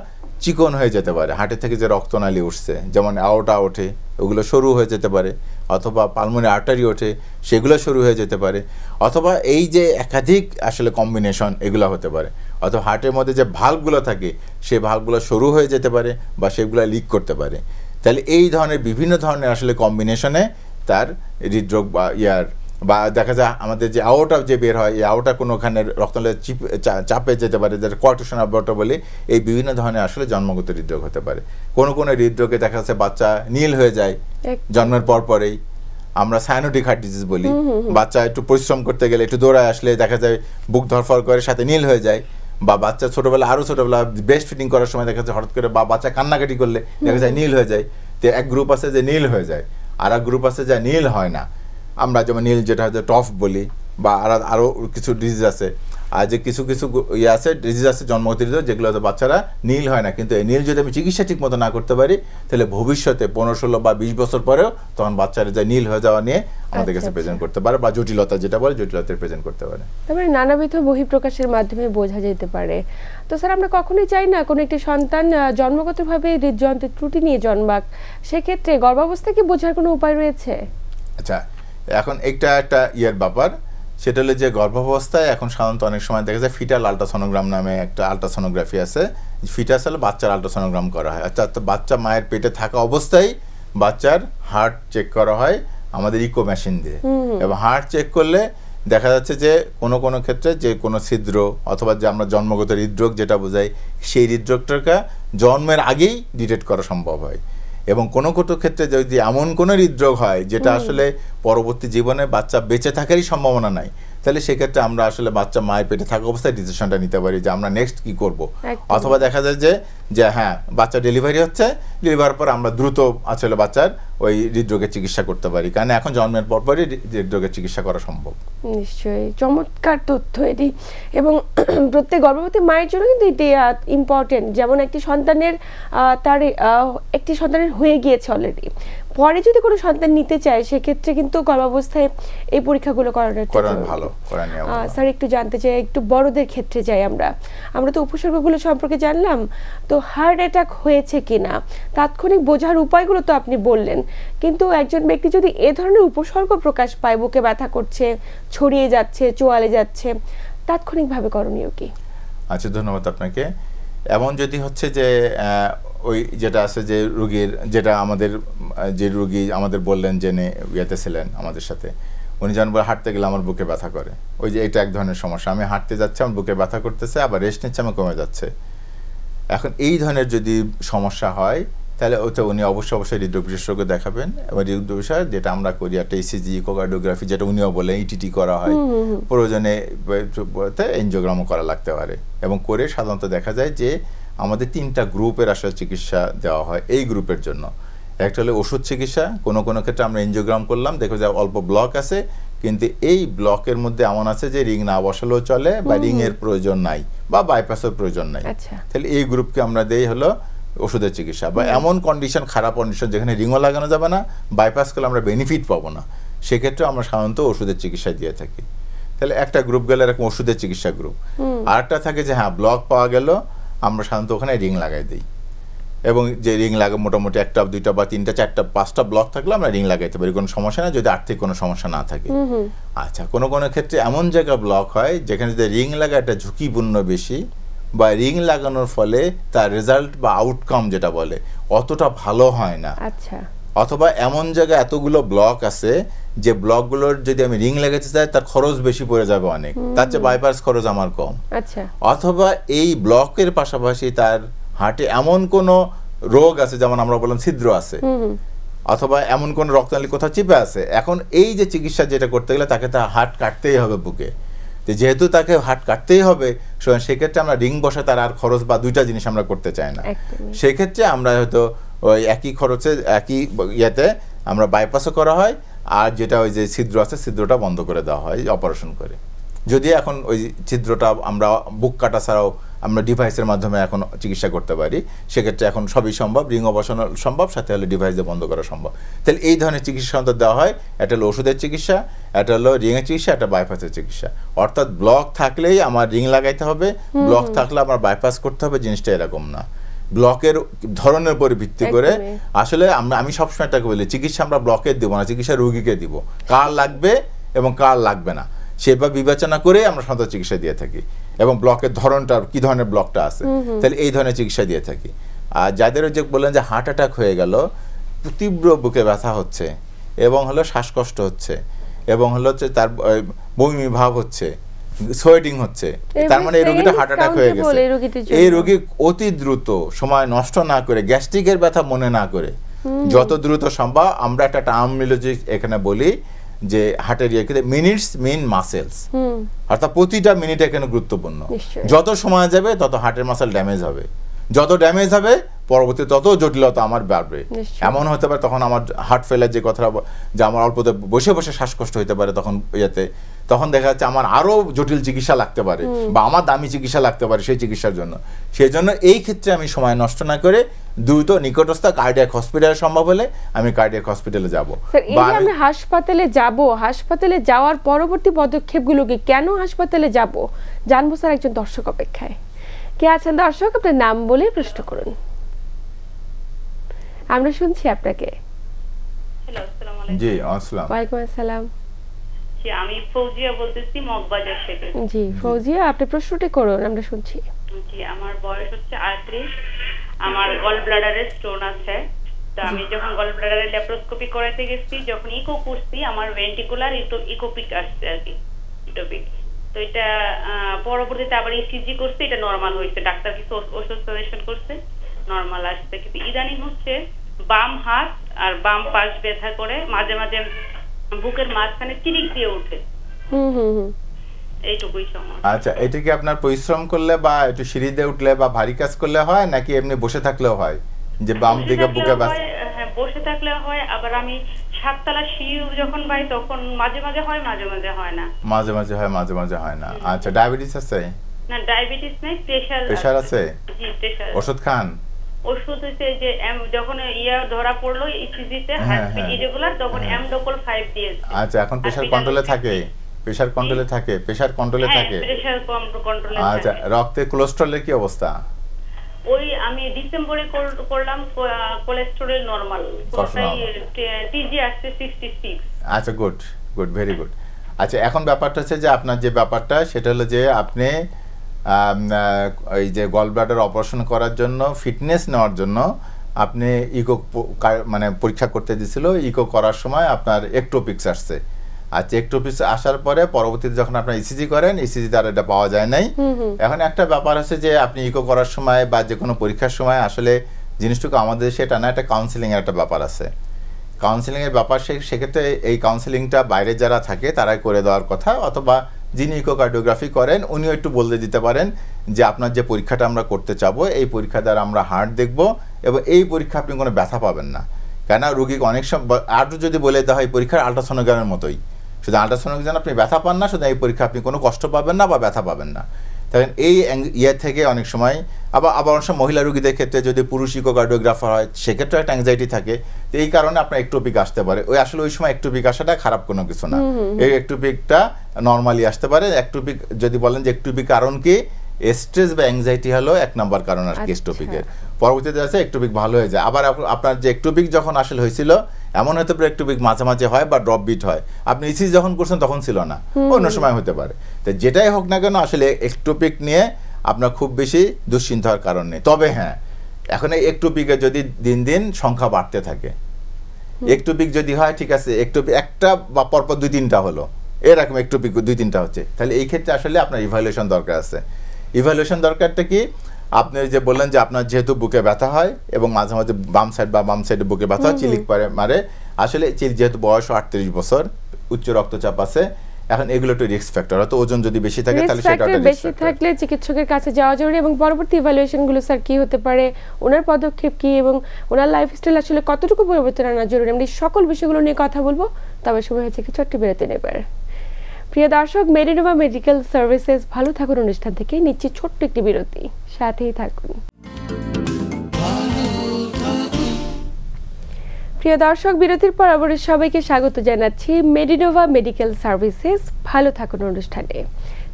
চিকন হয়ে যেতে পারে, হার্টের থেকে যে রক্তনালী উঠছে যেমন আওটা ওঠে ওগুলো সরু হয়ে যেতে পারে, অথবা পালমোনারি আর্টারি ওঠে সেগুলো সরু হয়ে যেতে পারে, অথবা এই যে একাধিক আসলে কম্বিনেশন এগুলো হতে পারে, অথবা হার্টের মধ্যে যে ভাল্বগুলো থাকে সেই ভাল্বগুলো সরু হয়ে যেতে পারে বা সেগুলো লিক করতে পারে। তাহলে এই ধরনের বিভিন্ন ধরনের আসলে কম্বিনেশনে তার হৃদরোগ বা দেখা যায় আমাদের যে আওটা যে বের হয় এই আওটা কোনোখানে রক্তনালীতে চাপে যেতে পারে, যেটা কোয়ার্টেশন আওটা বলে, এই বিভিন্ন ধরনের আসলে জন্মগত হৃদরোগ হতে পারে। কোনো হৃদরোগে দেখা যাচ্ছে বাচ্চা নীল হয়ে যায় জন্মের পরেই, আমরা সায়ানোটিক হার্ট ডিজিজ বলি, বাচ্চা একটু পরিশ্রম করতে গেলে একটু দৌড়ায় আসলে দেখা যায় বুক ধরফর করে সাথে নীল হয়ে যায়, বা বাচ্চা ছোটবেলা আরও ছোটবেলা ব্রেস্ট ফিডিং করার সময় দেখা যাচ্ছে হঠাৎ করে বা বাচ্চা কান্নাকাটি করলে দেখা যায় নীল হয়ে যায়। তো এক গ্রুপ আছে যে নীল হয়ে যায়, আর এক গ্রুপ আছে যা নীল হয় না, আমরা যেমন নীল যেটা হচ্ছে টফ বলি, বা আরও কিছু ডিজিজ আছে, আর যে কিছু আছে ডিজিজ আছে জন্মগত হৃদরোগ যেগুলো হয়তো বাচ্চারা নীল হয় না, কিন্তু এই নীল যদি আমি চিকিৎসা ঠিক মতো না করতে পারি তাহলে ভবিষ্যতে 15, 16 বা 20 বছর পরেও তখন বাচ্চারা যে নীল হয়ে যাওয়া নিয়ে আমাদের কাছে প্রেজেন্ট করতে পারে, বা জটিলতা যেটা বলে জটিলতার প্রেজেন্ট করতে পারে। তারপরে নানাবিধ বহিঃপ্রকাশের মাধ্যমে বোঝা যেতে পারে। তো স্যার আমরা কখনোই চাই না কোনো একটি সন্তান জন্মগতভাবে হৃদযন্ত্রের ত্রুটি নিয়ে জন্মাক, সেক্ষেত্রে গর্ভাবস্থায় কি বোঝার কোনো উপায় রয়েছে? আচ্ছা, এখন একটা ব্যাপার, সেটা হলো যে গর্ভাবস্থায় এখন সাধারণত অনেক সময় দেখা যায় ফিটাল আল্ট্রাসোনোগ্রাম নামে একটা আল্ট্রাসোনোগ্রাফি আছে, ফিটাস হলে বাচ্চার আল্ট্রাসোনোগ্রাম করা হয়। আচ্ছা, তো বাচ্চা মায়ের পেটে থাকা অবস্থায় বাচ্চার হার্ট চেক করা হয় আমাদের ইকো মেশিন দিয়ে, এবং হার্ট চেক করলে দেখা যাচ্ছে যে কোনো ক্ষেত্রে যে কোনো ছিদ্র অথবা যে আমরা জন্মগত হৃদরোগ যেটা বোঝাই সেই হৃদরোগটাকে জন্মের আগেই ডিটেক্ট করা সম্ভব হয়। এবং কোনো ক্ষেত্রে যদি এমন কোনো হৃদরোগ হয় যেটা আসলে পরবর্তী জীবনে বাচ্চা বেঁচে থাকারই সম্ভাবনা নাই, তাহলে সেক্ষেত্রে আমরা আসলে বাচ্চা মায়ের পেটে থাকা অবস্থায় ডিসিশনটা নিতে পারি যে আমরা নেক্সট কি করব। অথবা দেখা যায় যে হ্যাঁ বাচ্চা ডেলিভারি হচ্ছে, ডেলিভারির পর আমরা দ্রুত আসলে বাচ্চার ওই হৃদরোগের চিকিৎসা করতে পারি, কারণ এখন জন্মের পরপরই হৃদরোগের চিকিৎসা করা সম্ভব। নিশ্চয়ই চমৎকার তথ্য এটি, এবং প্রত্যেক গর্ভবতী মায়ের জন্য কিন্তু এটি ইম্পর্টেন্ট। যেমন একটি সন্তানের হয়ে গিয়েছে অলরেডি, পরে যদি কোনো সন্তান নিতে চায় সেক্ষেত্রে কিন্তু গর্ভাবস্থায় এই পরীক্ষাগুলো করানো ভালো। স্যার একটু জানতে চাই, একটু বড়দের ক্ষেত্রে যাই, আমরা তো উপসর্গগুলো সম্পর্কে জানলাম, তো হার্ট অ্যাটাক হয়েছে কিনা তাৎক্ষণিক বোঝার উপায়গুলো তো আপনি বললেন, কিন্তু একজন ব্যক্তি যদি এ ধরনের উপসর্গ প্রকাশ পায়, বুকে ব্যথা করছে, ছড়িয়ে যাচ্ছে, চোয়ালে যাচ্ছে, তাৎক্ষণিকভাবে করণীয় কি? আচ্ছা, ধন্যবাদ আপনাকে। এমন যদি হচ্ছে যে ওই যেটা আছে যে রোগীর যেটা যে রোগী আমাদের বললেন যে ইয়েতে ছিলেন আমাদের সাথে, উনি যখন বলে হাঁটতে গেলে আমার বুকে ব্যথা করে, ওই যে এটা এক ধরনের সমস্যা, আমি হাঁটতে যাচ্ছি আমার বুকে ব্যথা করতেছে, আবার রেস্ট নিচ্ছে আমার কমে যাচ্ছে। এখন এই ধরনের যদি সমস্যা হয় তাহলে ওটা উনি অবশ্যই হৃদরোগ বিশেষজ্ঞ দেখাবেন, এবং হৃদরোগ বিষয় যেটা আমরা করি একটা ECG, ইকোকার্ডিওগ্রাফি যেটা উনিও বলেন, ETT করা হয়, প্রয়োজনে এনজিওগ্রামও করা লাগতে পারে, এবং করে সাধারণত দেখা যায় যে আমাদের 3টা গ্রুপের আসলে চিকিৎসা দেওয়া হয় এই গ্রুপের জন্য। একটা হলো ওষুধ চিকিৎসা, কোনো ক্ষেত্রে আমরা এনজিওগ্রাম করলাম, দেখো যে অল্প ব্লক আছে, কিন্তু এই ব্লকের মধ্যে এমন আছে যে রিং না বসালেও চলে বা রিং এর প্রয়োজন নাই বা বাইপাসের প্রয়োজন নাই, তাহলে এই গ্রুপকে আমরা দেই হলো ওষুধের চিকিৎসা। বা এমন কন্ডিশন, খারাপ কন্ডিশন যেখানে রিংও লাগানো যাবে না, বাইপাস করলে আমরা বেনিফিট পাবো না, সেক্ষেত্রে আমরা সাধারণত ওষুধের চিকিৎসা দিয়ে থাকি। তাহলে একটা গ্রুপ গেলে এরকম ওষুধের চিকিৎসা গ্রুপ। আর একটা থাকে যে হ্যাঁ ব্লক পাওয়া গেল, আমরা সাধারণত ওখানে রিং লাগাই দিই, এবং যে রিং লাগে মোটামুটি 1টা 2টা বা 3টা 4টা 5টা ব্লক থাকলে আমরা রিং লাগাইতে পারি, কোনো সমস্যা না, যদি আর্থিক কোনো সমস্যা না থাকে। আচ্ছা, কোনো কোনো ক্ষেত্রে এমন জায়গা ব্লক হয় যেখানে যদি রিং লাগাটা ঝুঁকিপূর্ণ বেশি, বা রিং লাগানোর ফলে তার রেজাল্ট বা আউটকাম যেটা বলে অতটা ভালো হয় না। আচ্ছা, অথবা এমন জায়গায় এতগুলো ব্লক আছে যে ব্লকগুলোর যদি আমি রিং লাগাতে চাই তার খরচ বেশি পড়ে যাবে অনেক, তার চেয়ে বাইপাস খরচ আমার কম। আচ্ছা, অথবা এই ব্লকের পাশাপাশি তার হার্টে এমন কোনো রোগ আছে, যেমন আমরা বললাম ছিদ্র আছে, অথবা এমন কোন রক্তনালী কোথাও চিপে আছে। এখন এই যে চিকিৎসা যেটা করতে গেলে তাকে তার হার্ট কাটতেই হবে বুকে, যেহেতু তাকে হার্ট কাটতেই হবে, সেক্ষেত্রে আমরা রিং বসে তার আর খরচ বা 2টা জিনিস আমরা করতে চাই না। সেক্ষেত্রে আমরা হয়তো ওই একই খরচে একই ইয়েতে আমরা বাইপাসও করা হয়, আর যেটা ওই যে ছিদ্র আছে ছিদ্রটা বন্ধ করে দেওয়া হয় অপারেশন করে। যদি এখন ওই ছিদ্রটা আমরা বুক কাটা ছাড়াও আমরা ডিভাইসের মাধ্যমে এখন চিকিৎসা করতে পারি, সেক্ষেত্রে এখন সবই সম্ভব, রিং বসানো সম্ভব, সাথে হলে ডিভাইস দিয়ে বন্ধ করা সম্ভব। তাহলে এই ধরনের চিকিৎসা দেওয়া হয়, এটা হলো ওষুধের চিকিৎসা, এটা হলো রিংয়ের চিকিৎসা, এটা বাইপাসের চিকিৎসা। অর্থাৎ ব্লক থাকলেই আমার রিং লাগাইতে হবে, ব্লক থাকলে আমার বাইপাস করতে হবে, জিনিসটা এরকম না। ব্লকের ধরনের উপর ভিত্তি করে আসলে আমি সবসময় এটাকে বলি, চিকিৎসা আমরা ব্লকের দিব না, চিকিৎসা রোগীকে দিব, কার লাগবে এবং কার লাগবে না সেভাবে বিবেচনা করে আমরা সাধারণত চিকিৎসা দিয়ে থাকি। এবং ব্লকের ধরনটা কি ধরনের ব্লকটা আছে, তাহলে এই ধরনের চিকিৎসা দিয়ে থাকি। আর যাদের যে বললেন যে হার্ট অ্যাটাক হয়ে গেল, তীব্র বুকে ব্যথা হচ্ছে, এবং হলো শ্বাসকষ্ট হচ্ছে, এবং হলো তার বমি ভাব হচ্ছে, সোয়েটিং হচ্ছে, তার মানে এই রোগীটা হার্ট অ্যাটাক হয়ে গেছে। এই রোগী অতি দ্রুত, সময় নষ্ট না করে, গ্যাস্ট্রিকের ব্যথা মনে না করে, যত দ্রুত সম্ভব, আমরা একটা টার্মিনোলজি এখানে বলি যে হার্টের মিনিটস মিন মাসেলস, অর্থাৎ প্রতিটা মিনিট এখানে গুরুত্বপূর্ণ। যত সময় যাবে তত হার্টের মাসেল ড্যামেজ হবে, যত ড্যামেজ হবে পরবর্তী তত জটিলতা আমার বাড়বে। এমন হতে পারে তখন আমার হার্ট ফেলার যে কথা, যে আমার অল্পতে বসে বসে শ্বাসকষ্ট হতে পারে, তখন ইয়েতে তখন দেখা যাচ্ছে আমার আরো জটিল চিকিৎসা লাগতে পারে, বা আমার দামি চিকিৎসা লাগতে পারে সেই চিকিৎসার জন্য। সেই জন্য এই ক্ষেত্রে আমি সময় নষ্ট না করে দ্রুত নিকটস্থ কার্ডিয়াক হসপিটালে সম্ভব হলে আমি কার্ডিয়াক হসপিটালে যাব। আমি হাসপাতালে যাব, হাসপাতালে যাওয়ার পরবর্তী পদক্ষেপগুলো কি, কেন হাসপাতালে যাব জানবো স্যার। একজন দর্শক অপেক্ষায় কে আছেন? দর্শক, আপনার নাম বলে প্রশ্ন করুন, আমরা শুনছি আপনাকে। হ্যালো, আসসালামু আলাইকুম। জি, আসসালাম। ওয়ালাইকুম আসসালাম। জি, আমি ফৌজিয়া বলতেছি মগবাজার থেকে। জি ফৌজিয়া, আপনি প্রশ্নটি করুন, আমরা শুনছি। জি, আমার বয়স হচ্ছে 38, আমার গল ব্লাডারে স্টোন আছে। তো আমি যখন গল ব্লাডারে ল্যাপ্রোস্কোপি করাতে গেছি, যখন ইকো করছি, আমার ভেন্টিকুলার ইকোপিক আসছে আর কি, ইটোপিক। তো এটা পরবর্তীতে আবার ইসিজি করছে, এটা নরমাল হয়েছে, ডাক্তার কিছু ওষুধ সাজেশন করছে, নরমাল আসছে। কিন্তু ইদানিং হচ্ছে বাম হাত আর বাম পাশ ব্যথা করে, মাঝে মাঝে বুকের মাঝখানে চিরিক দিয়ে ওঠে। এইটুকুই সমস্যা। আচ্ছা, এটা কি আপনার পরিশ্রম করলে বা একটু সিঁড়ি দিয়ে উঠলে বা ভারী কাজ করলে হয়, নাকি এমনি বসে থাকলেও হয় যে বাম দিকে বুকে ব্যথা? হ্যাঁ, বসে থাকলে হয়, আবার আমি 7 তলা সিঁড়ি যখন পাই তখন মাঝে মাঝে হয়, মাঝে মাঝে হয় না। মাঝে মাঝে হয়, মাঝে মাঝে হয় না। আচ্ছা, ডায়াবেটিস আছে? না, ডায়াবেটিস নাই, প্রেসার আছে? জি, প্রেসার। ওষুধ খান? ওষুধ হচ্ছে যে যখন ধরা পড়লো ইসিজিতে হার্টবিট ইরেগুলার, তখন M5 দিয়েছে। আচ্ছা, এখন প্রেসার কন্ট্রোলে থাকে? প্রেসার কন্ট্রোলে থাকে? প্রেসার কন্ট্রোলে থাকে? প্রেসার কন্ট্রোলে। আচ্ছা, রক্তে কোলেস্টেরলের কি অবস্থা? ওই আমি ডিসেম্বরে করলাম, কোলেস্টেরল নরমাল, টিজি আসছে 66। আচ্ছা, গুড গুড, ভেরি গুড। আচ্ছা, এখন ব্যাপারটা হচ্ছে যে আপনার যে ব্যাপারটা সেটা হলো যে আপনি এই যে গল ব্লাডার অপারেশন করার জন্য ফিটনেস নেওয়ার জন্য আপনি ইকো মানে পরীক্ষা করতে দিয়েছিল। ইকো করার সময় আপনার একটোপিক্স আসছে। আচ্ছা, একটোপিক্স আসার পরে পরবর্তীতে যখন আপনার ইসিজি করেন, ইসিজিতে আর এটা পাওয়া যায় নাই। এখন একটা ব্যাপার আছে যে আপনি ইকো করার সময় বা যে কোনো পরীক্ষার সময় আসলে জিনিসটুকু আমাদের সেটা না, একটা কাউন্সিলিংয়ের একটা ব্যাপার আছে। কাউন্সিলিংয়ের ব্যাপার, সেক্ষেত্রে এই কাউন্সিলিংটা বাইরে যারা থাকে তারাই করে দেওয়ার কথা, অথবা যিনি ইকোকার্ডিওগ্রাফি করেন উনিও একটু বলতে দিতে পারেন যে আপনার যে পরীক্ষাটা আমরা করতে চাবো, এই পরীক্ষা দ্বারা আমরা হার্ট দেখব, এবং এই পরীক্ষা আপনি কোনো ব্যথা পাবেন না। কেন রোগীকে অনেক সময় আরও যদি বলে দেওয়া হয় পরীক্ষার আলট্রাসোনোগ্রামের মতোই, শুধু আল্ট্রাসোনোগ্রাফির জন্য আপনি ব্যথা পান না, শুধু এই পরীক্ষা আপনি কোনো কষ্ট পাবেন না বা ব্যথা পাবেন না। দেখেন এই ইয়ে থেকে অনেক সময় আবার অনেক সময় মহিলা রোগীদের ক্ষেত্রে যদি পুরুষ ইকোকার্ডিওগ্রাফার হয় সেক্ষেত্রে একটা অ্যাংজাইটি থাকে, তো এই কারণে আপনার একটোপিক আসতে পারে। আসলে ওই সময় একটোপিক আসাটা খারাপ কোনো কিছু না, এই একটোপিকটা নর্মালি আসতে পারে। একটোপিক যদি বলেন যে একটোপিক কারণ কি, স্ট্রেস বা অ্যাংজাইটি হলো 1 নম্বর কারণ আর কি একটোপিকের। পরবর্তীতে আছে একটোপিক ভালো হয়ে যায়। আবার আপনার যে একটোপিক যখন আসলে হয়েছিল এমন হতে পারে একটোপিক মাঝে মাঝে হয় বা ড্রপ বিট হয়, আপনি ইসিজি যখন করছেন তখন ছিল না, অন্য সময় হতে পারে। তো যেটাই হোক না কেন আসলে একটোপিক নিয়ে আপনার খুব বেশি দুশ্চিন্তা হওয়ার কারণ নেই। তবে হ্যাঁ, এখন এই একটোপিকের যদি দিন দিন সংখ্যা বাড়তে থাকে, একটোপিক যদি হয় ঠিক আছে, একটোপিক একটা বা পরপর 2-3টা হলো, এরকম একটোপিক 2-3টা হচ্ছে, তাহলে এই ক্ষেত্রে আসলে আপনার ইভ্যালুয়েশন দরকার আছে। ইভ্যালুয়েশন দরকারটা কি, আপনি যে বললেন যে আপনার যেহেতু বুকে ব্যথা হয় এবং মাঝে মাঝে বাম সাইডে বুকে ব্যথা হয়, চিলিক মারে, আসলে যেহেতু বয়স 38 বছর, উচ্চ রক্তচাপ আছে, এখন এগুলো একটু রিস্ক ফ্যাক্টর। হয়তো ওজন যদি বেশি থাকে তাহলে সেটা একটা বেশি থাকলে চিকিৎসকের কাছে যাওয়া জরুরি। এবং পরবর্তী ইভ্যালুয়েশন গুলো স্যার কি হতে পারে, ওনার পদক্ষেপ কি এবং ওনার লাইফস্টাইল আসলে কতটুকু পরিবর্তন আনা জরুরি, আমরা এই সকল বিষয়গুলো নিয়ে কথা বলবো। তবে সময় হয়েছে কিছু একটু বিরতি নেবার। প্রিয় দর্শক, মেডিনোভা মেডিকেল সার্ভিসেস ভালো থাকুন অনুষ্ঠান থেকে নিচ্ছি ছোট্ট একটি বিরতি, সাথেই থাকুন। প্রিয় দর্শক, বিরতির পর আবার সবাইকে স্বাগত জানাচ্ছি মেডিনোভা মেডিকেল সার্ভিসেস ভালো থাকুন অনুষ্ঠানে।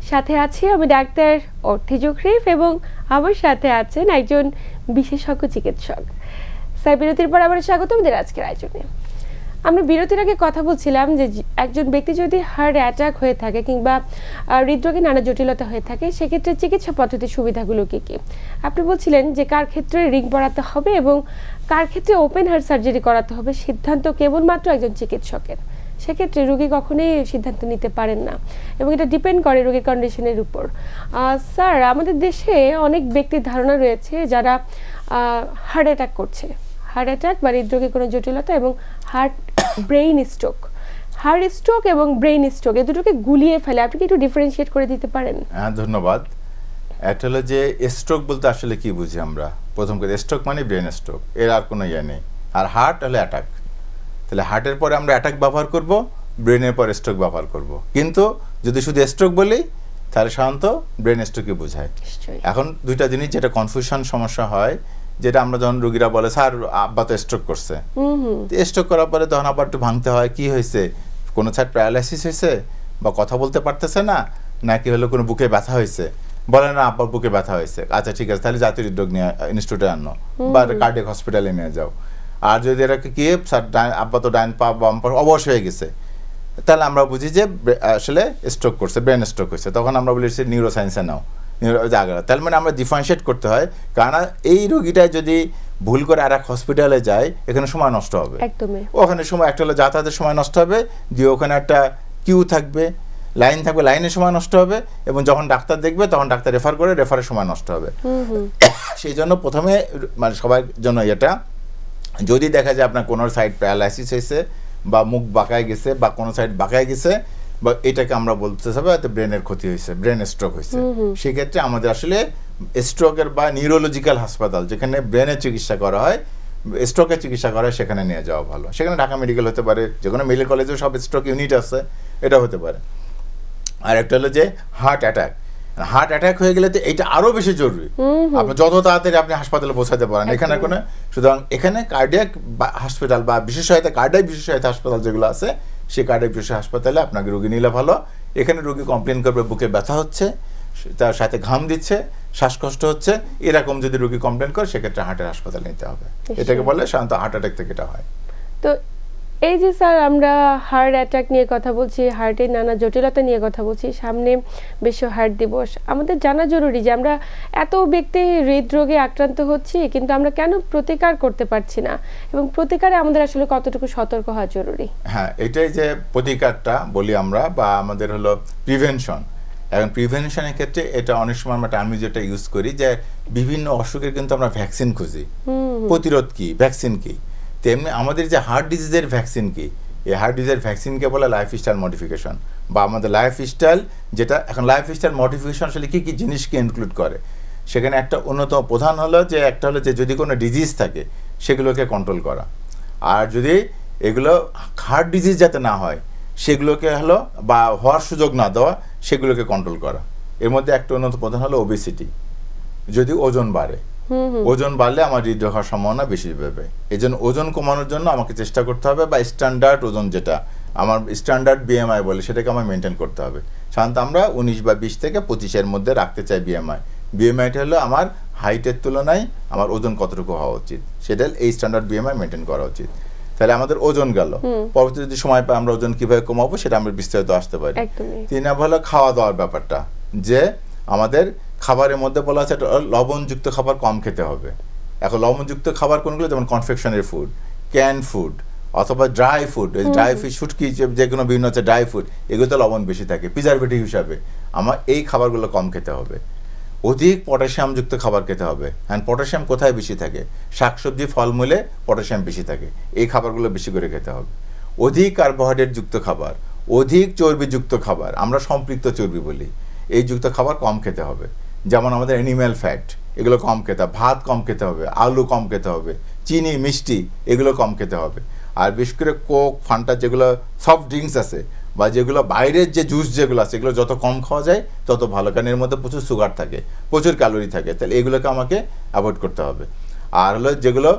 সাথে আছি আমি ডাক্তার অর্থি জোখরিফ এবং আমার সাথে আছেন একজন বিশেষজ্ঞ চিকিৎসক। স্যার, বিরতির পর আবার স্বাগত আমাদের আজকের আয়োজনে। আমরা বিরতির আগে কথা বলছিলাম যে একজন ব্যক্তি যদি হার্ট অ্যাটাক হয়ে থাকে কিংবা হৃদরোগে নানা জটিলতা হয়ে থাকে, সেক্ষেত্রে চিকিৎসা পদ্ধতির সুবিধাগুলো কী কী? আপনি বলছিলেন যে কার ক্ষেত্রে রিং পরাতে হবে এবং কার ক্ষেত্রে ওপেন হার্ট সার্জারি করাতে হবে সিদ্ধান্ত কেবলমাত্র একজন চিকিৎসকের। সেক্ষেত্রে রোগী কখনোই সিদ্ধান্ত নিতে পারেন না এবং এটা ডিপেন্ড করে রোগীর কন্ডিশনের উপর। স্যার, আমাদের দেশে অনেক ব্যক্তির ধারণা রয়েছে যারা হার্ট অ্যাটাক করছে, হার্ট অ্যাটাক বা হৃদরোগে কোনো জটিলতা এবং হার্ট স্ট্রোক এবং ব্রেইন স্ট্রোক এই দুটোকে গুলিয়ে ফেলে। আপনি কি একটু ডিফারেন্সিয়েট করে দিতে পারেন? হ্যাঁ, ধন্যবাদ। এটা হলো যে স্ট্রোক বলতে আসলে কি বুঝি আমরা, প্রথম করে স্ট্রোক মানে ব্রেন স্ট্রোক, এর আর কোনো ইয়ে নেই। আর হার্ট হলে অ্যাটাক, তাহলে হার্টের পরে আমরা অ্যাটাক ব্যবহার করব, ব্রেনের পরে স্ট্রোক ব্যবহার করব। কিন্তু যদি শুধু স্ট্রোক বলি তাহলে সাধারণত ব্রেন স্ট্রোকই বোঝায়। এখন দুইটা জিনিস যেটা কনফিউশন সমস্যা হয়, যেটা আমরা যখন রোগীরা বলে স্যার আব্বা তো স্ট্রোক করছে, স্ট্রোক করার পরে তখন আবার একটু ভাঙতে হয়, কি হয়েছে, কোনো সাইড প্যারালাইসিস হয়েছে বা কথা বলতে পারতেছে না, নাকি হলো কোনো বুকে ব্যথা হয়েছে, বলে না আব্বার বুকে ব্যথা হয়েছে, আচ্ছা ঠিক আছে তাহলে জাতীয় হৃদরোগ নিয়ে ইনস্টিটিউটে আনো বা কার্ডিয়াক হসপিটালে নিয়ে যাও। আর যদি এটাকে কি স্যার আব্বা তো ডাইন পা বাম পা অবশ হয়ে গেছে, তাহলে আমরা বুঝি যে আসলে স্ট্রোক করছে, ব্রেন স্ট্রোক হয়েছে, তখন আমরা বলি নিউরো সায়েন্সে নাও, তাহলে মানে আমরা ডিফারেন্সিয়েট করতে হয়। কারণ এই রোগীটায় যদি ভুল করে আর এক হসপিটালে যায়, এখানে সময় নষ্ট হবে, ওখানে সময় একটা হলো যাতায়াতের সময় নষ্ট হবে, দিয়ে ওখানে একটা কিউ থাকবে, লাইন থাকবে, লাইনের সময় নষ্ট হবে, এবং যখন ডাক্তার দেখবে তখন ডাক্তার রেফার করে, রেফারের সময় নষ্ট হবে। সেই জন্য প্রথমে মানে সবার জন্য এটা, যদি দেখা যায় আপনার কোনো সাইড প্যারালাইসিস হয়েছে বা মুখ বাঁকায় গেছে বা কোনো সাইড বাঁকায় গেছে বা এটাকে আমরা বলতে হবে হয়তো ব্রেনের ক্ষতি হয়েছে, ব্রেন স্ট্রোক হয়েছে, সেক্ষেত্রে আমাদের আসলে স্ট্রোকের বা নিউরোলজিক্যাল হাসপাতাল যেখানে ব্রেনের চিকিৎসা করা হয়, স্ট্রোকের চিকিৎসা করা হয়, সেখানে নিয়ে যাওয়া ভালো। সেখানে ঢাকা মেডিকেল হতে পারে, যে কোনো মেডিকেল কলেজেও সব স্ট্রোক ইউনিট আছে, এটা হতে পারে। আর একটা হলো যে হার্ট অ্যাটাক হয়ে গেলে তো এটা আরো বেশি জরুরি, আপনি যত তাড়াতাড়ি আপনি হাসপাতালে পৌঁছাতে পারেন। এখানে কোনো সুতরাং এখানে কার্ডিয়াক হসপিটাল বা কার্ডিয়াক বিশেষ সহায়তা হাসপাতাল যেগুলো আছে, সেই কার্ডিয়াক বিশেষ হাসপাতালে আপনাকে রোগী নিলে ভালো। এখানে রোগী কমপ্লেন করবে বুকে ব্যথা হচ্ছে, তার সাথে ঘাম দিচ্ছে, শ্বাসকষ্ট হচ্ছে, এরকম যদি রোগী কমপ্লেন করে সেক্ষেত্রে হার্টের হাসপাতালে নিতে হবে। এটাকে বলে সাধারণত হার্ট অ্যাটাক থেকে এটা হয়। তো এই যে স্যার আমরা হার্ট অ্যাটাক নিয়ে কথা বলছি, হার্টের নানা জটিলতা নিয়ে কথা বলছি, সামনে বিশ্ব হার্ট দিবস, আমাদের জানা জরুরি যে আমরা এত ব্যক্তি হৃদরোগে আক্রান্ত হচ্ছি কিন্তু আমরা কেন প্রতিকার করতে পারছি না এবং প্রতিকারে আমাদের আসলে কতটুকু সতর্ক হওয়া জরুরি? হ্যাঁ, এটাই যে প্রতিকারটা বলি আমরা, বা আমাদের হলো প্রিভেনশন। এখন প্রিভেনশনের ক্ষেত্রে এটা অনেক সময় আমরা টার্ম যেটা ইউজ করি যে বিভিন্ন অসুখের কিন্তু আমরা ভ্যাকসিন খুঁজি, প্রতিরোধ কি, ভ্যাকসিন কি। তেমনি আমাদের যে হার্ট ডিজিজের ভ্যাকসিন কি, এই হার্ট ডিজিজের ভ্যাকসিনকে বলে লাইফস্টাইল মডিফিকেশন, বা আমাদের লাইফস্টাইল যেটা এখন লাইফস্টাইল মডিফিকেশন আসলে কী কী জিনিসকে ইনক্লুড করে, সেখানে একটা অন্যতম প্রধান হলো যে একটা হলো যে যদি কোনো ডিজিজ থাকে সেগুলোকে কন্ট্রোল করা, আর যদি এগুলো হার্ট ডিজিজ যাতে না হয় সেগুলোকে হলো বা হওয়ার সুযোগ না দেওয়া, সেগুলোকে কন্ট্রোল করা। এর মধ্যে একটা অন্যতম প্রধান হলো ওবেসিটি। যদি ওজন বাড়ে, ওজন বাড়লে আমার হৃদরোগ হওয়ার সম্ভাবনা বেশি পাবে। এই জন্য ওজন কমানোর জন্য আমাকে চেষ্টা করতে হবে, বা স্ট্যান্ডার্ড ওজন যেটা আমার স্ট্যান্ডার্ড বিএমআই বলে, সেটাকে আমার মেনটেন করতে হবে। সাধারণত আমরা 19 বা 20 থেকে 25-এর মধ্যে রাখতে চাই বিএমআই। বিএমআইটা হলো আমার হাইটের তুলনায় আমার ওজন কতটুকু হওয়া উচিত, সেটা এই স্ট্যান্ডার্ড বিএমআই মেনটেন করা উচিত। তাহলে আমাদের ওজন গেল। পরবর্তী যদি সময় পাই আমরা ওজন কিভাবে কমাবো সেটা আমরা বিস্তারিত আসতে পারি। 3 নম্বর হলো খাওয়া দাওয়ার ব্যাপারটা, যে আমাদের খাবারের মধ্যে বলা আছে লবণযুক্ত খাবার কম খেতে হবে। এখন লবণযুক্ত খাবার কোনগুলো, যেমন কনফেকশনারি ফুড, ক্যান ফুড, অথবা ড্রাই ফুড, ড্রাই ফিশ, শুটকি, যেগুলো বিভিন্ন হচ্ছে ড্রাই ফুড, এগুলোতে লবণ বেশি থাকে প্রিজারভেটিভ হিসাবে। আমার এই খাবারগুলো কম খেতে হবে। অধিক পটাশিয়ামযুক্ত খাবার খেতে হবে। হ্যাঁ, পটাশিয়াম কোথায় বেশি থাকে? শাকসবজি, ফলমূলে পটাশিয়াম বেশি থাকে, এই খাবারগুলো বেশি করে খেতে হবে। অধিক কার্বোহাইড্রেট যুক্ত খাবার, অধিক চর্বিযুক্ত খাবার, আমরা সম্পৃক্ত চর্বি বলি, এই যুক্ত খাবার কম খেতে হবে। যেমন আমাদের অ্যানিম্যাল ফ্যাট, এগুলো কম খেতে হবে। ভাত কম খেতে হবে, আলু কম খেতে হবে, চিনি, মিষ্টি, এগুলো কম খেতে হবে। আর বিশেষ করে কোক, ফান্টা, যেগুলো সফট ড্রিঙ্কস আছে, বা যেগুলো বাইরের যে জুস যেগুলো আছে, এগুলো যত কম খাওয়া যায় তত ভালো, কারণ এর মধ্যে প্রচুর সুগার থাকে, প্রচুর ক্যালোরি থাকে। তাহলে এগুলোকে আমাকে অ্যাভয়েড করতে হবে। আর হলো যেগুলো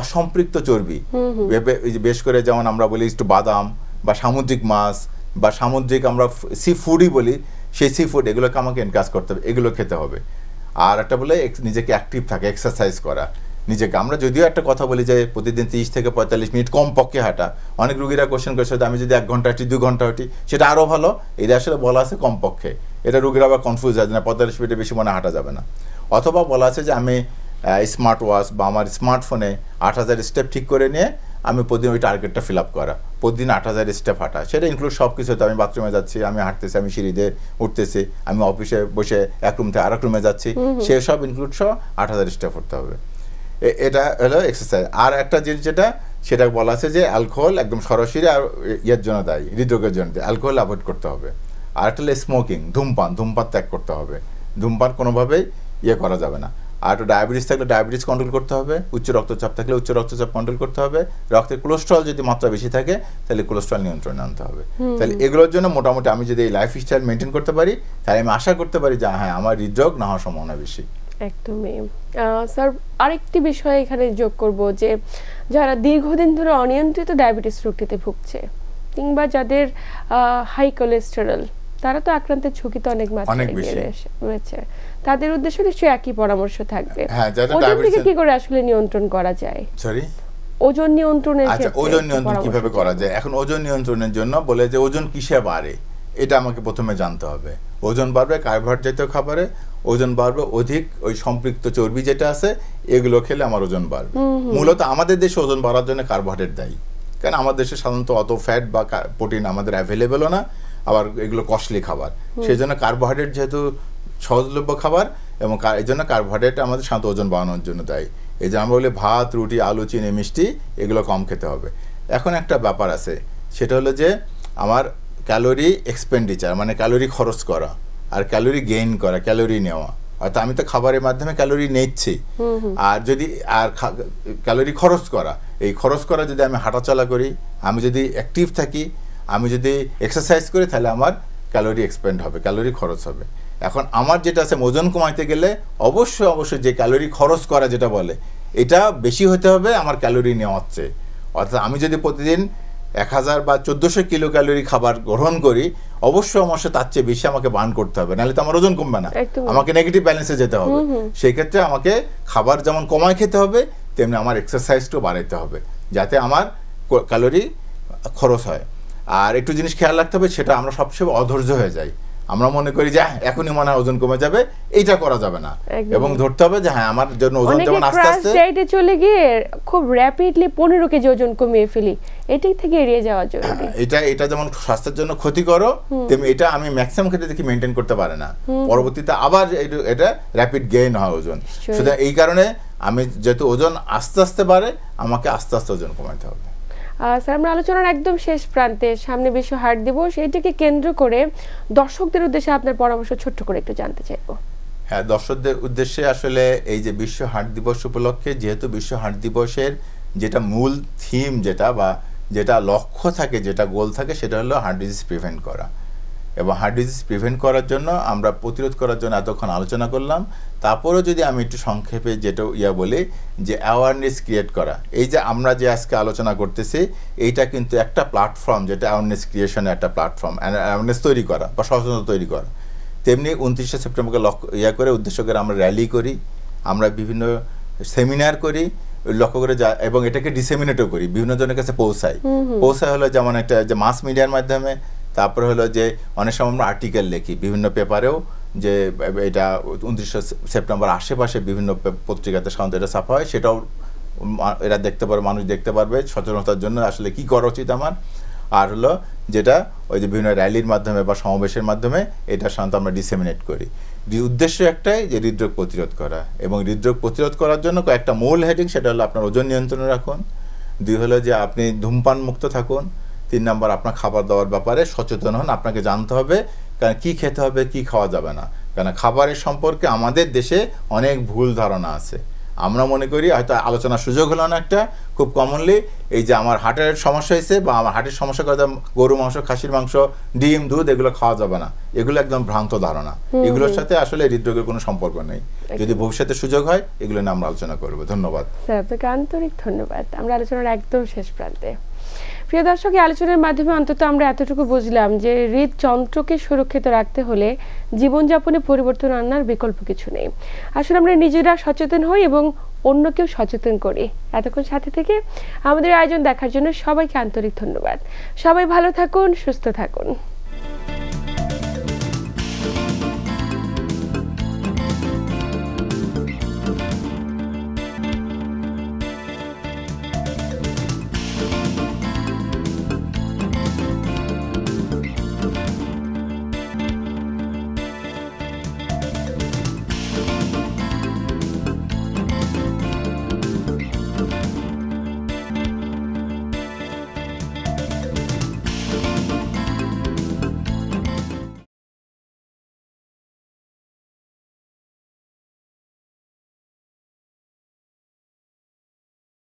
অসম্পৃক্ত চর্বি, বেশ করে যেমন আমরা বলি একটু বাদাম, বা সামুদ্রিক মাছ, বা সামুদ্রিক আমরা সি ফুডই বলি, সেই সি ফুড, এগুলোকে আমাকে এনকাজ করতে হবে, এগুলো খেতে হবে। আর একটা বলে নিজেকে অ্যাক্টিভ থাকে, এক্সারসাইজ করা নিজেকে। আমরা যদিও একটা কথা বলি যে প্রতিদিন 30 থেকে 45 মিনিট কমপক্ষে হাঁটা। অনেক রুগীরা কোশ্চেন করছে আমি যদি 1 ঘন্টা হাঁটি, 2 ঘন্টা হাঁটি, সেটা আরও ভালো। এটা আসলে বলা আছে কমপক্ষে, এটা রুগীরা আবার কনফিউজ হয় না, 45 মিনিটের বেশি মনে হাঁটা যাবে না। অথবা বলা আছে যে আমি স্মার্ট ওয়াচ বা আমার স্মার্টফোনে 8000 স্টেপ ঠিক করে নিয়ে আমি প্রতিদিন ওই টার্গেটটা ফিল আপ করা, প্রতিদিন 8000 স্টেপ হাঁটা। সেটা ইনক্লুড সব কিছু হতো, আমি বাথরুমে যাচ্ছি, আমি হাঁটতেছি, আমি সিঁড়িতে উঠতেছি, আমি অফিসে বসে এক রুম থেকে আরেক রুমে যাচ্ছি, সেসব ইনক্লুড সহ 8000 স্টেপ উঠতে হবে। এটা হলো এক্সারসাইজ। আর একটা জিনিস যেটা, সেটা বলা আছে যে অ্যালকোহল একদম সরাসরি আর ইয়ের জন্য দায়ী, হৃদরোগের জন্য অ্যালকোহল অ্যাভয়েড করতে হবে। আর একটা হলো স্মোকিং, ধূমপান ত্যাগ করতে হবে। ধূমপান কোনোভাবেই করা যাবে না। আর একটু ডায়াবেটিস থাকলে ডায়াবেটিস কন্ট্রোল করতে হবে, উচ্চ রক্তচাপ থাকলে উচ্চ রক্তচাপ কন্ট্রোল করতে হবে, রক্তের কোলেস্ট্রল যদি মাত্রা বেশি থাকে তাহলে কোলেস্ট্রল নিয়ন্ত্রণে আনতে হবে। তাহলে এগুলোর জন্য মোটামুটি আমি যদি এই লাইফস্টাইল মেনটেন করতে পারি, তাহলে আমি আশা করতে পারি যে হ্যাঁ, আমার হৃদরোগ না হওয়ার সম্ভাবনা বেশি। একদমই। স্যার, আরেকটি বিষয় এখানে যোগ করব যে যারা দীর্ঘদিন ধরে অনিয়ন্ত্রিত ডায়াবেটিস রোগটিতে ভুগছে, কিংবা যাদের হাই কোলেস্টেরল, তারা তো আক্রান্তের ঝুঁকি তো অনেক মাত্রায় রয়েছে, তাদের উদ্দেশ্যে নিশ্চয়ই একই পরামর্শ থাকবে। ওজন থেকে কি করে আসলে নিয়ন্ত্রণ করা যায়? ওজন নিয়ন্ত্রণের ক্ষেত্রে ওজন নিয়ন্ত্রণ কিভাবে করা যায়? এখন ওজন নিয়ন্ত্রণের জন্য বলে যে ওজন কিসে বাড়ে, এটা আমাকে প্রথমে জানতে হবে। ওজন বাড়বে কার্বোহাইড্রেট জাতীয় খাবারে, ওজন বাড়বে অধিক ওই সম্পৃক্ত চর্বি যেটা আছে, এগুলো খেলে আমার ওজন বাড়বে। মূলত আমাদের দেশে ওজন বাড়ার জন্য কার্বোহাইড্রেট দায়ী, কারণ আমাদের দেশে সাধারণত অত ফ্যাট বা প্রোটিন আমাদের অ্যাভেলেবেলও না, আবার এগুলো কস্টলি খাবার। সেই জন্য কার্বোহাইড্রেট যেহেতু সহজলভ্য খাবার, এবং এই জন্য কার্বোহাইড্রেট আমাদের সাধারণত ওজন বাড়ানোর জন্য দায়ী। এই যে আমরা বলি ভাত, রুটি, আলু, চিনি, মিষ্টি, এগুলো কম খেতে হবে। এখন একটা ব্যাপার আছে, সেটা হলো যে আমার ক্যালোরি এক্সপেন্ডিচার, মানে ক্যালোরি খরচ করা, আর ক্যালোরি গেইন করা, ক্যালোরি নেওয়া। অর্থাৎ আমি তো খাবারের মাধ্যমে ক্যালোরি নিচ্ছি, আর যদি ক্যালোরি খরচ করা, এই খরচ করা যদি আমি হাঁটাচলা করি, আমি যদি অ্যাক্টিভ থাকি, আমি যদি এক্সারসাইজ করি, তাহলে আমার ক্যালোরি এক্সপেন্ড হবে, ক্যালোরি খরচ হবে। এখন আমার যেটা আছে, ওজন কমাইতে গেলে অবশ্যই যে ক্যালোরি খরচ করা যেটা বলে, এটা বেশি হতে হবে আমার ক্যালোরি নেওয়ার চেয়ে। অর্থাৎ আমি যদি প্রতিদিন 1000 বা 1400 কিলো ক্যালোরি খাবার গ্রহণ করি, অবশ্যই আমার তার চেয়ে বেশি আমাকে বার্ন করতে হবে, নাহলে তো আমার ওজন কমবে না, আমাকে নেগেটিভ ব্যালেন্সে যেতে হবে। সেই ক্ষেত্রে আমাকে খাবার যেমন কমায় খেতে হবে, তেমনি আমার এক্সারসাইজটাও বাড়াইতে হবে, যাতে আমার ক্যালোরি খরচ হয়। আর একটু জিনিস খেয়াল রাখতে হবে, সেটা আমরা সবসময় অধৈর্য হয়ে যাই, আমরা মনে করি যে এখনই মনে হয় ওজন কমে যাবে, এইটা করা যাবে না, এবং ধরতে হবে যে হ্যাঁ আমার জন্য ওজন যেমন আস্তে আস্তে ডায়েটে চলে গিয়ে খুব র‍্যাপিডলি 15 কেজি ওজন কমিয়ে ফেলি, এটাই থেকে এড়িয়ে যাওয়া জরুরি। এটা যেমন স্বাস্থ্যের জন্য ক্ষতিকর, তেমনি এটা আমি ম্যাক্সিমাম ক্ষেত্রে দেখি মেইনটেইন করতে পারে না, পরবর্তীতে আবার এটা র‍্যাপিড গেইন হয় ওজন। সুতরাং এই কারণে আমি যেহেতু ওজন আস্তে আস্তে বাড়ে, আমাকে আস্তে আস্তে ওজন কমাতে হবে। স্যার, আমরা আলোচনার একদম শেষ প্রান্তে, সামনে বিশ্ব হার্ট দিবস, এটাকে কেন্দ্র করে দর্শকদের উদ্দেশ্যে আপনার পরামর্শ ছোট্ট করে একটু জানতে চাইবো। হ্যাঁ, দর্শকদের উদ্দেশ্যে আসলে এই যে বিশ্ব হার্ট দিবস উপলক্ষে, যেহেতু বিশ্ব হার্ট দিবসের যেটা মূল থিম যেটা বা যেটা লক্ষ্য থাকে, যেটা গোল থাকে, সেটা হলো হার্ট ডিজিজ প্রিভেন্ট করা। এবং হার্ট ডিজিজ প্রিভেন্ট করার জন্য আমরা প্রতিরোধ করার জন্য এতক্ষণ আলোচনা করলাম। তারপরেও যদি আমি একটু সংক্ষেপে যেটা বলি যে অ্যাওয়ারনেস ক্রিয়েট করা, এই যে আমরা যে আজকে আলোচনা করতেছি এইটা কিন্তু একটা প্ল্যাটফর্ম, যেটা অ্যাওয়ারনেস ক্রিয়েশনের একটা প্ল্যাটফর্ম, অ্যাওয়ারনেস তৈরি করা বা সচেতনতা তৈরি করা। তেমনি 29শে সেপ্টেম্বরকে করে উদ্দেশ্য করে আমরা র্যালি করি, আমরা বিভিন্ন সেমিনার করি লক্ষ্য করে এবং এটাকে ডিসেমিনেটও করি, বিভিন্ন জনের কাছে পৌঁছাই হলো যেমন একটা যে মাস মিডিয়ার মাধ্যমে, তারপরে হলো যে অনেক সময় আমরা আর্টিকেল লিখি বিভিন্ন পেপারেও, যে এটা 29শে সেপ্টেম্বর আশেপাশে বিভিন্ন পত্রিকাতে সাধারণত এটা ছাপা হয়, সেটাও এরা দেখতে পারবে, মানুষ দেখতে পারবে সচেতনতার জন্য আসলে কি করা উচিত আমার। আর হলো যেটা ওই যে বিভিন্ন র্যালির মাধ্যমে বা সমাবেশের মাধ্যমে এটা সাধারণত আমরা ডিসেমিনেট করি। উদ্দেশ্য একটাই যে হৃদরোগ প্রতিরোধ করা, এবং হৃদরোগ প্রতিরোধ করার জন্য একটা মূল হেডিং, সেটা হলো আপনার ওজন নিয়ন্ত্রণে রাখুন, 2 হলো যে আপনি ধূমপান মুক্ত থাকুন, 3 নম্বর আপনার খাবার দাবার ব্যাপারে সচেতন হন, আপনাকে জানতে হবে কারণ কী খেতে হবে কী খাওয়া যাবে না, কারণ খাবারের সম্পর্কে আমাদের দেশে অনেক ভুল ধারণা আছে। আমরা মনে করি হয়তো আলোচনার সুযোগ হলো না, একটা খুব কমনলি এই যে আমার হার্টের সমস্যা হয়েছে বা আমার হার্টের সমস্যা কথা, গরু মাংস, খাসির মাংস, ডিম, দুধ এগুলো খাওয়া যাবে না, এগুলো একদম ভ্রান্ত ধারণা। এগুলোর সাথে আসলে হৃদরোগের কোনো সম্পর্ক নেই। যদি ভবিষ্যতে সুযোগ হয় এগুলো নিয়ে আমরা আলোচনা করবো। ধন্যবাদ স্যার, আপনাকে আন্তরিক ধন্যবাদ। আমরা আলোচনার একদম শেষ প্রান্তে। প্রিয় দর্শক, এই আলোচনার মাধ্যমে অন্তত আমরা এতটুকু বুঝলাম যে হৃদযন্ত্রকে সুরক্ষিত রাখতে হলে জীবনযাপনে পরিবর্তন আনার বিকল্প কিছু নেই। আসলে আমরা নিজেরা সচেতন হই এবং অন্যকেও সচেতন করি। এতক্ষণ সাথে থেকে আমাদের আয়োজন দেখার জন্য সবাইকে আন্তরিক ধন্যবাদ। সবাই ভালো থাকুন, সুস্থ থাকুন।